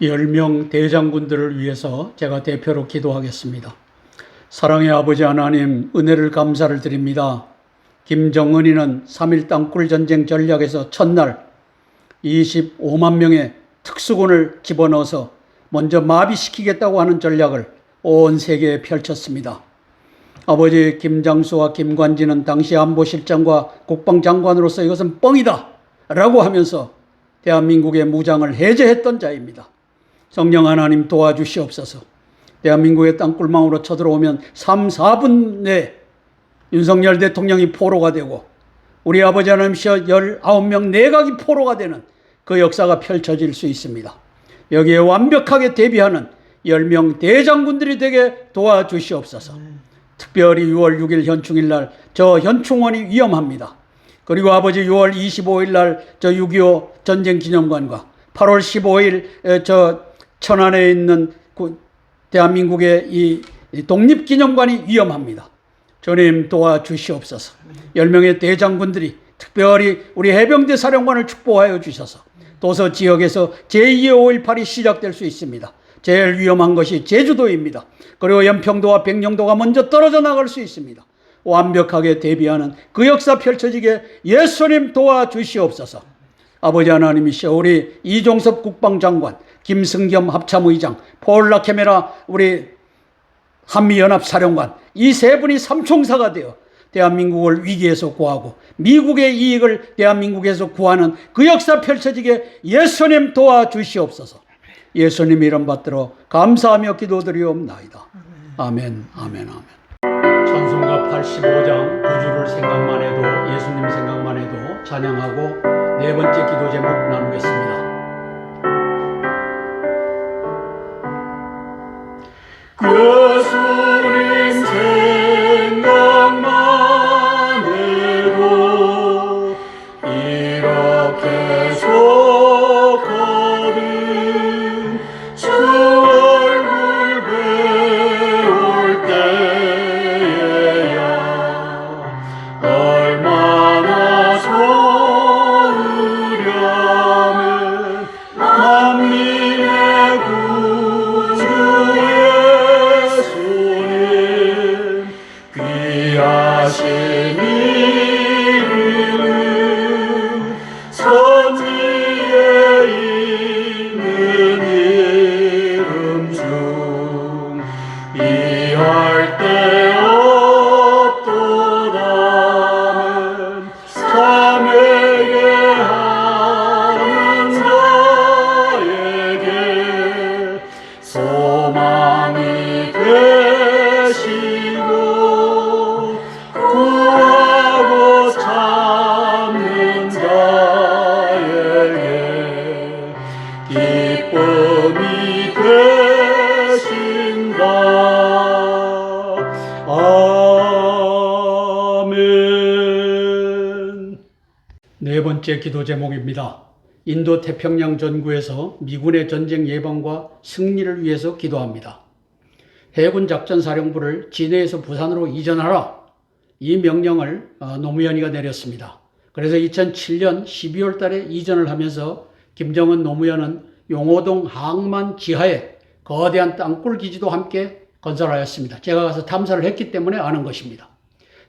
10명 대장군들을 위해서 제가 대표로 기도하겠습니다. 사랑의 아버지 하나님, 은혜를 감사를 드립니다. 김정은이는 3.1 땅굴 전쟁 전략에서 첫날 25만 명의 특수군을 집어넣어서 먼저 마비시키겠다고 하는 전략을 온 세계에 펼쳤습니다. 아버지 김장수와 김관진은 당시 안보실장과 국방장관으로서 이것은 뻥이다 라고 하면서 대한민국의 무장을 해제했던 자입니다. 성령 하나님 도와주시옵소서. 대한민국의 땅굴망으로 쳐들어오면 3, 4분 내에 윤석열 대통령이 포로가 되고 우리 아버지 하나님이셔 19명 내각이 포로가 되는 그 역사가 펼쳐질 수 있습니다. 여기에 완벽하게 대비하는 10명 대장군들이 되게 도와주시옵소서. 특별히 6월 6일 현충일 날 저 현충원이 위험합니다. 그리고 아버지 6월 25일 날 저 6.25 전쟁기념관과 8월 15일 저 천안에 있는 대한민국의 이 독립기념관이 위험합니다. 주님 도와주시옵소서. 10명의 대장군들이 특별히 우리 해병대 사령관을 축복하여 주셔서 도서 지역에서 제2의 5.18이 시작될 수 있습니다. 제일 위험한 것이 제주도입니다. 그리고 연평도와 백령도가 먼저 떨어져 나갈 수 있습니다. 완벽하게 대비하는 그 역사 펼쳐지게 예수님 도와주시옵소서. 아버지 하나님이시여 우리 이종섭 국방장관, 김승겸 합참의장, 폴 라케메라 우리 한미연합사령관 이 세 분이 삼총사가 되어 대한민국을 위기에서 구하고 미국의 이익을 대한민국에서 구하는 그 역사 펼쳐지게 예수님 도와주시옵소서. 예수님 이름 받들어 감사하며 기도드리옵나이다. 아멘, 아멘, 아멘. 찬송가 85장 구주를 생각만 해도 예수님 생각만 해도 찬양하고 네 번째 기도 제목 나누겠습니다. 예수님 생각만 해도 이렇게 속하는 주 얼굴 배울 때에야 얼마나 소으려면 만민의 귀하신 이름은 선지에 있는 이름 중 이할 데 없도다는 삼에게 하는 자에게 소망이 되시고 구하고 참는 자에게 기쁨이 되신다. 아멘. 네 번째 기도 제목입니다. 인도 태평양 전구에서 미군의 전쟁 예방과 승리를 위해서 기도합니다. 해군 작전사령부를 진해에서 부산으로 이전하라. 이 명령을 노무현이가 내렸습니다. 그래서 2007년 12월 달에 이전을 하면서 김정은 노무현은 용호동 항만 지하에 거대한 땅굴 기지도 함께 건설하였습니다. 제가 가서 탐사를 했기 때문에 아는 것입니다.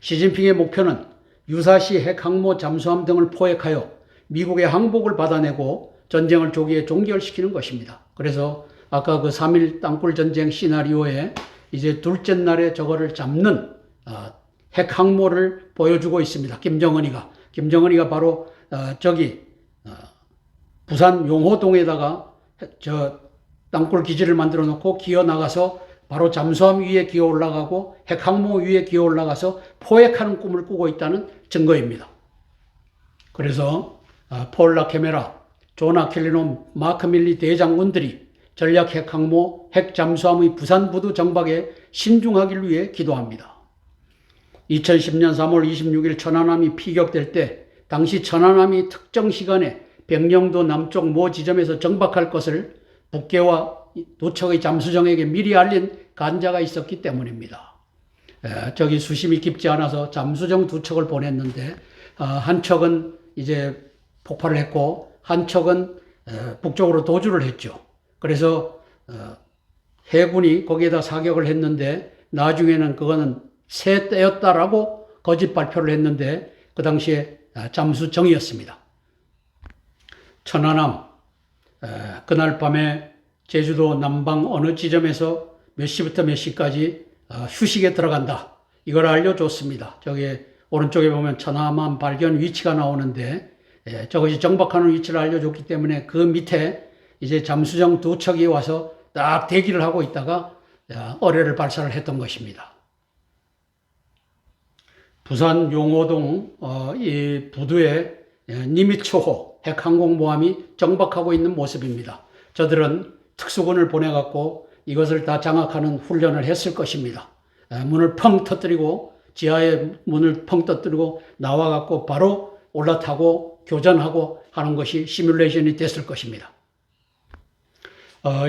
시진핑의 목표는 유사시 핵 항모 잠수함 등을 포획하여 미국의 항복을 받아내고 전쟁을 조기에 종결시키는 것입니다. 그래서 아까 그 3.1 땅굴 전쟁 시나리오에 이제 둘째 날에 저거를 잡는 핵 항모를 보여주고 있습니다. 김정은이가 바로 부산 용호동에다가 저 땅굴 기지를 만들어 놓고 기어 나가서 바로 잠수함 위에 기어 올라가고 핵 항모 위에 기어 올라가서 포획하는 꿈을 꾸고 있다는 증거입니다. 그래서 폴 라케메라, 존 아킬리노, 마크 밀리 대장군들이 전략 핵 항모, 핵 잠수함의 부산 부두 정박에 신중하기를 위해 기도합니다. 2010년 3월 26일 천안함이 피격될 때 당시 천안함이 특정 시간에 백령도 남쪽 모 지점에서 정박할 것을 북계와 도척의 잠수정에게 미리 알린 간자가 있었기 때문입니다. 저기 수심이 깊지 않아서 잠수정 두 척을 보냈는데 한 척은 이제 폭발을 했고 한 척은 북쪽으로 도주를 했죠. 그래서 해군이 거기에다 사격을 했는데 나중에는 그거는 새 때였다라고 거짓 발표를 했는데 그 당시에 잠수정이었습니다. 천안함 그날 밤에 제주도 남방 어느 지점에서 몇 시부터 몇 시까지 휴식에 들어간다. 이걸 알려줬습니다. 저기 오른쪽에 보면 천안함 발견 위치가 나오는데 저것이 정박하는 위치를 알려줬기 때문에 그 밑에 이제 잠수정 두 척이 와서 딱 대기를 하고 있다가 어뢰를 발사를 했던 것입니다. 부산 용호동 이 부두에 니미츠호 핵항공모함이 정박하고 있는 모습입니다. 저들은 특수군을 보내갖고 이것을 다 장악하는 훈련을 했을 것입니다. 문을 펑 터뜨리고 지하에 문을 펑 터뜨리고 나와갖고 바로 올라타고 교전하고 하는 것이 시뮬레이션이 됐을 것입니다.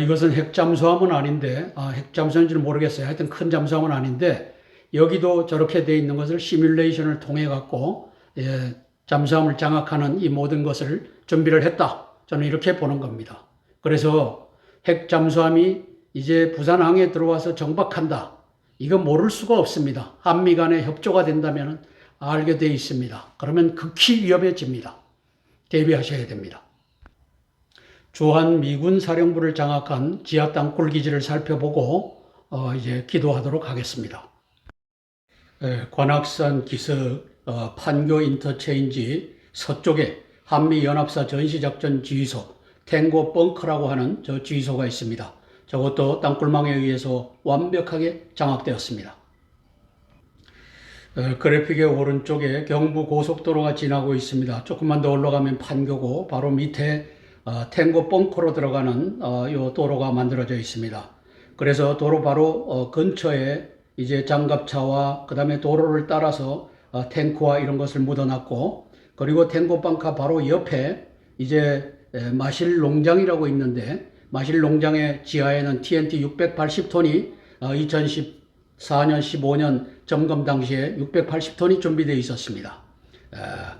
이것은 핵잠수함은 아닌데 핵잠수함인지는 모르겠어요. 하여튼 큰 잠수함은 아닌데 여기도 저렇게 되어 있는 것을 시뮬레이션을 통해 갖고 잠수함을 장악하는 이 모든 것을 준비를 했다. 저는 이렇게 보는 겁니다. 그래서 핵잠수함이 이제 부산항에 들어와서 정박한다. 이거 모를 수가 없습니다. 한미 간의 협조가 된다면 알게 되어 있습니다. 그러면 극히 위험해집니다. 대비하셔야 됩니다. 주한 미군 사령부를 장악한 지하 땅굴 기지를 살펴보고 이제 기도하도록 하겠습니다. 관악산 기슭 판교 인터체인지 서쪽에 한미연합사 전시작전 지휘소 탱고 벙커라고 하는 저 지휘소가 있습니다. 저것도 땅굴망에 의해서 완벽하게 장악되었습니다. 그래픽의 오른쪽에 경부 고속도로가 지나고 있습니다. 조금만 더 올라가면 판교고 바로 밑에 탱고 벙커로 들어가는 요 도로가 만들어져 있습니다. 그래서 도로 바로 근처에 이제 장갑차와 그 다음에 도로를 따라서 탱크와 이런 것을 묻어놨고 그리고 탱고 벙커 바로 옆에 이제 마실 농장이라고 있는데 마실 농장의 지하에는 TNT 680톤이 2014년 15년 점검 당시에 680톤이 준비되어 있었습니다.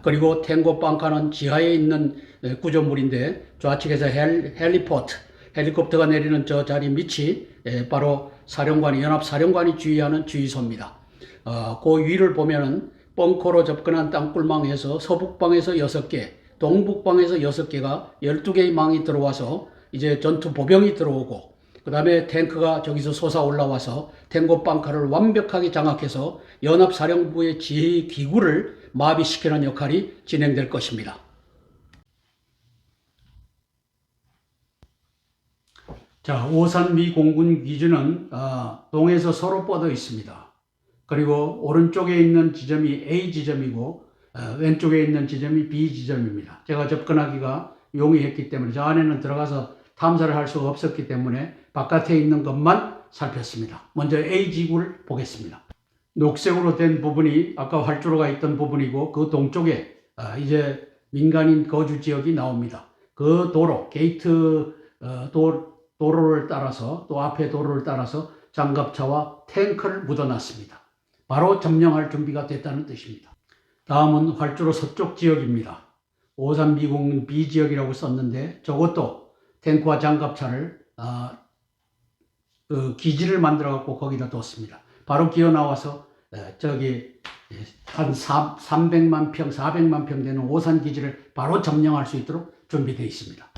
그리고 탱고 벙커는 지하에 있는 구조물인데 좌측에서 헬리포트 헬리콥터가 내리는 저 자리 밑이 바로 사령관이 연합사령관이 지휘하는 지휘소입니다. 그 위를 보면은 벙커로 접근한 땅굴망에서 서북방에서 6개, 동북방에서 6개가 12개의 망이 들어와서 이제 전투 보병이 들어오고 그 다음에 탱크가 저기서 솟아 올라와서 탱고 벙커를 완벽하게 장악해서 연합사령부의 지휘 기구를 마비시키는 역할이 진행될 것입니다. 자, 오산미 공군 기지는 동에서 서로 뻗어 있습니다. 그리고 오른쪽에 있는 지점이 A 지점이고 왼쪽에 있는 지점이 B 지점입니다. 제가 접근하기가 용이했기 때문에 저 안에는 들어가서 탐사를 할 수가 없었기 때문에 바깥에 있는 것만 살폈습니다. 먼저 A 지구를 보겠습니다. 녹색으로 된 부분이 아까 활주로가 있던 부분이고 그 동쪽에 이제 민간인 거주 지역이 나옵니다. 그 도로, 게이트 도로를 따라서 또 앞에 도로를 따라서 장갑차와 탱크를 묻어놨습니다. 바로 점령할 준비가 됐다는 뜻입니다. 다음은 활주로 서쪽 지역입니다. 오산 미공 B지역이라고 썼는데 저것도 탱크와 장갑차를 그 기지를 만들어 갖고 거기다 뒀습니다. 바로 기어 나와서 저기 한 300만 평, 400만 평 되는 오산 기지를 바로 점령할 수 있도록 준비되어 있습니다.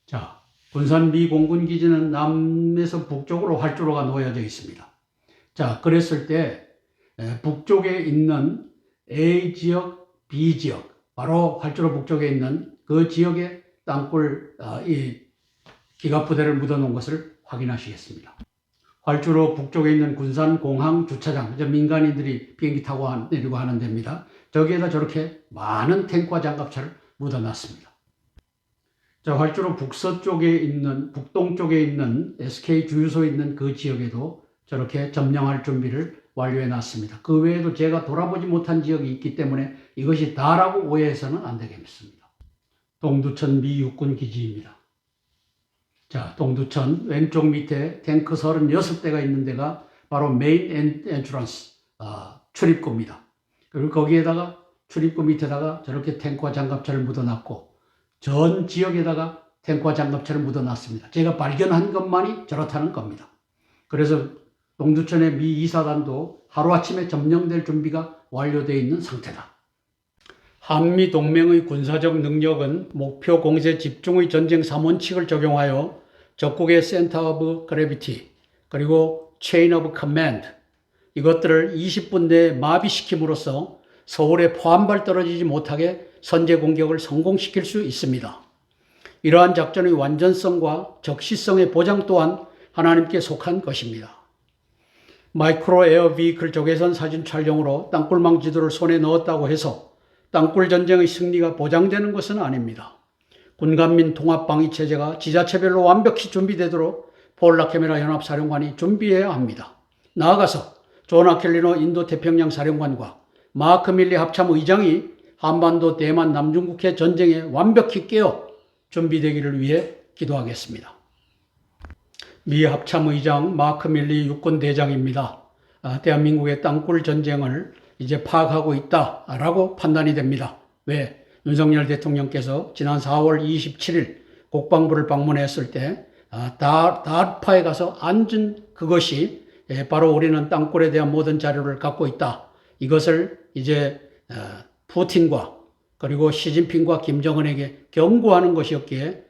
자, 군산 미공군 기지는 남에서 북쪽으로 활주로가 놓여져 있습니다. 자, 그랬을 때 북쪽에 있는 A 지역, B 지역, 바로 활주로 북쪽에 있는 그 지역에 땅굴 이 기갑부대를 묻어놓은 것을 확인하시겠습니다. 활주로 북쪽에 있는 군산공항 주차장, 민간인들이 비행기 타고 내리고 하는 데입니다. 저기에다 저렇게 많은 탱크와 장갑차를 묻어놨습니다. 자, 활주로 북서쪽에 있는, 북동쪽에 있는 SK 주유소 있는 그 지역에도 저렇게 점령할 준비를 완료해 놨습니다. 그 외에도 제가 돌아보지 못한 지역이 있기 때문에 이것이 다라고 오해해서는 안 되겠습니다. 동두천 미 육군 기지입니다. 자, 동두천 왼쪽 밑에 탱크 36대가 있는 데가 바로 메인 엔트런스 출입구입니다. 그리고 거기에다가 출입구 밑에다가 저렇게 탱크와 장갑차를 묻어놨고 전 지역에다가 탱크와 장갑차를 묻어놨습니다. 제가 발견한 것만이 저렇다는 겁니다. 그래서 동두천의 미 이사단도 하루아침에 점령될 준비가 완료되어 있는 상태다. 한미동맹의 군사적 능력은 목표 공세 집중의 전쟁 3원칙을 적용하여 적국의 센터 오브 그래비티 그리고 체인 오브 커맨드 이것들을 20분 내에 마비시킴으로써 서울에 포함발 떨어지지 못하게 선제 공격을 성공시킬 수 있습니다. 이러한 작전의 완전성과 적시성의 보장 또한 하나님께 속한 것입니다. 마이크로 에어 비클 적외선 사진 촬영으로 땅굴망 지도를 손에 넣었다고 해서 땅굴 전쟁의 승리가 보장되는 것은 아닙니다. 군간민 통합 방위 체제가 지자체별로 완벽히 준비되도록 폴 라케메라 연합사령관이 준비해야 합니다. 나아가서 존 아켈리노 인도 태평양 사령관과 마크 밀리 합참 의장이 한반도 대만 남중국해 전쟁에 완벽히 깨어 준비되기를 위해 기도하겠습니다. 미 합참 의장 마크 밀리 육군 대장입니다. 대한민국의 땅굴 전쟁을 이제 파악하고 있다라고 판단이 됩니다. 왜? 윤석열 대통령께서 지난 4월 27일 국방부를 방문했을 때 다파에 가서 앉은 그것이 바로 우리는 땅굴에 대한 모든 자료를 갖고 있다. 이것을 이제 푸틴과 그리고 시진핑과 김정은에게 경고하는 것이었기에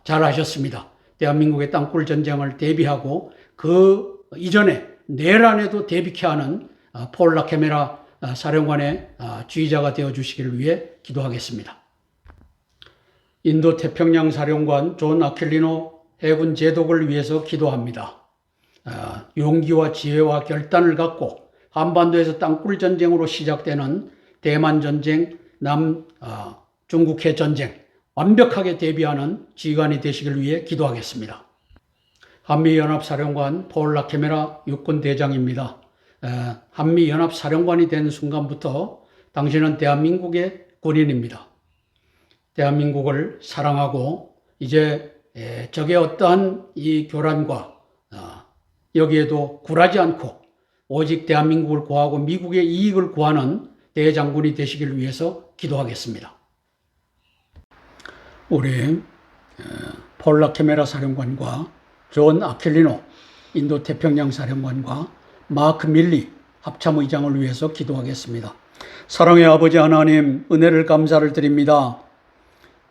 잘 하셨습니다. 대한민국의 땅굴 전쟁을 대비하고 그 이전에 내란에도 대비케 하는 폴 라케메라 사령관의 지휘자가 되어주시기를 위해 기도하겠습니다. 인도 태평양 사령관 존 아켈리노 해군 제독을 위해서 기도합니다. 용기와 지혜와 결단을 갖고 한반도에서 땅굴 전쟁으로 시작되는 대만 전쟁, 중국해 전쟁 완벽하게 대비하는 지휘관이 되시길 위해 기도하겠습니다. 한미연합사령관 폴 라케메라 육군 대장입니다. 한미연합사령관이 된 순간부터 당신은 대한민국의 군인입니다. 대한민국을 사랑하고 이제 적의 어떠한 이 교란과 여기에도 굴하지 않고 오직 대한민국을 구하고 미국의 이익을 구하는 대장군이 되시길 위해서 기도하겠습니다. 우리 폴 라케메라 사령관과 존 아켈리노 인도 태평양 사령관과 마크 밀리 합참의장을 위해서 기도하겠습니다. 사랑의 아버지 하나님, 은혜를 감사를 드립니다.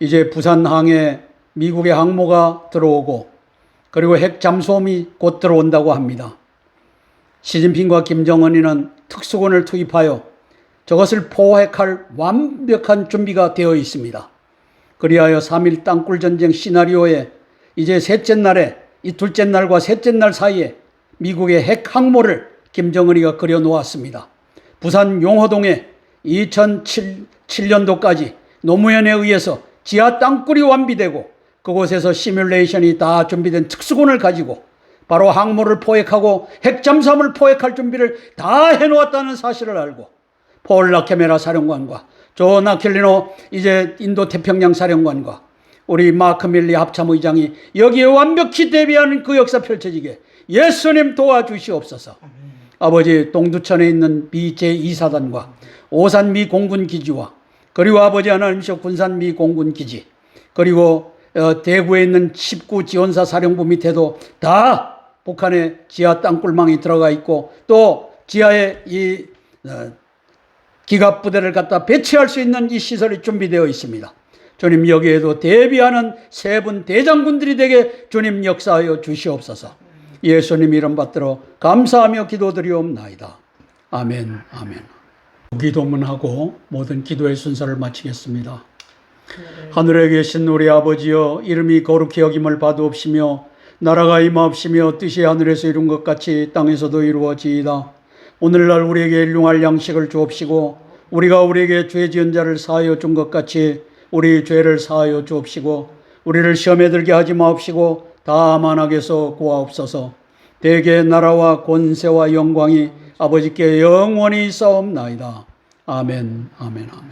이제 부산항에 미국의 항모가 들어오고 그리고 핵 잠수함이 곧 들어온다고 합니다. 시진핑과 김정은이는 특수군을 투입하여 저것을 포획할 완벽한 준비가 되어 있습니다. 그리하여 3.1 땅굴 전쟁 시나리오에 이제 셋째 날에 이 둘째 날과 셋째 날 사이에 미국의 핵 항모를 김정은이가 그려놓았습니다. 부산 용호동에 2007년도까지 노무현에 의해서 지하 땅굴이 완비되고 그곳에서 시뮬레이션이 다 준비된 특수군을 가지고 바로 항모를 포획하고 핵잠수함을 포획할 준비를 다 해놓았다는 사실을 알고 폴 라케메라 사령관과 존 아켈리노 이제 인도 태평양 사령관과 우리 마크 밀리 합참의장이 여기에 완벽히 대비하는 그 역사 펼쳐지게 예수님 도와주시옵소서. 아버지 동두천에 있는 미 제2사단과 오산 미 공군기지와 그리고 아버지 하나님이여 군산 미 공군기지 그리고 대구에 있는 19 지원사 사령부 밑에도 다 북한의 지하 땅굴망이 들어가 있고 또 지하에 이 기갑부대를 갖다 배치할 수 있는 이 시설이 준비되어 있습니다. 주님 여기에도 대비하는 세 분 대장군들이 되게 주님 역사하여 주시옵소서. 예수님 이름 받들어 감사하며 기도드리옵나이다. 아멘. 아멘. 기도문하고 모든 기도의 순서를 마치겠습니다. 하늘에 계신 우리 아버지여 이름이 거룩히 여김을 받으옵시며 나라가 임하옵시며 뜻이 하늘에서 이룬 것 같이 땅에서도 이루어지이다. 오늘날 우리에게 일용할 양식을 주옵시고 우리가 우리에게 죄 지은 자를 사하여 준 것 같이 우리 죄를 사하여 주옵시고 우리를 시험에 들게 하지 마옵시고 다만 악에서 구하옵소서. 대개 나라와 권세와 영광이 아버지께 영원히 있사옵나이다. 아멘. 아멘. 아멘.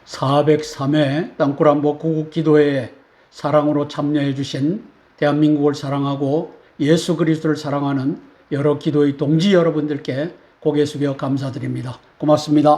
403회 땅굴안보 구국기도회에 사랑으로 참여해 주신 대한민국을 사랑하고 예수 그리스도를 사랑하는 여러 기도의 동지 여러분들께 고개 숙여 감사드립니다. 고맙습니다.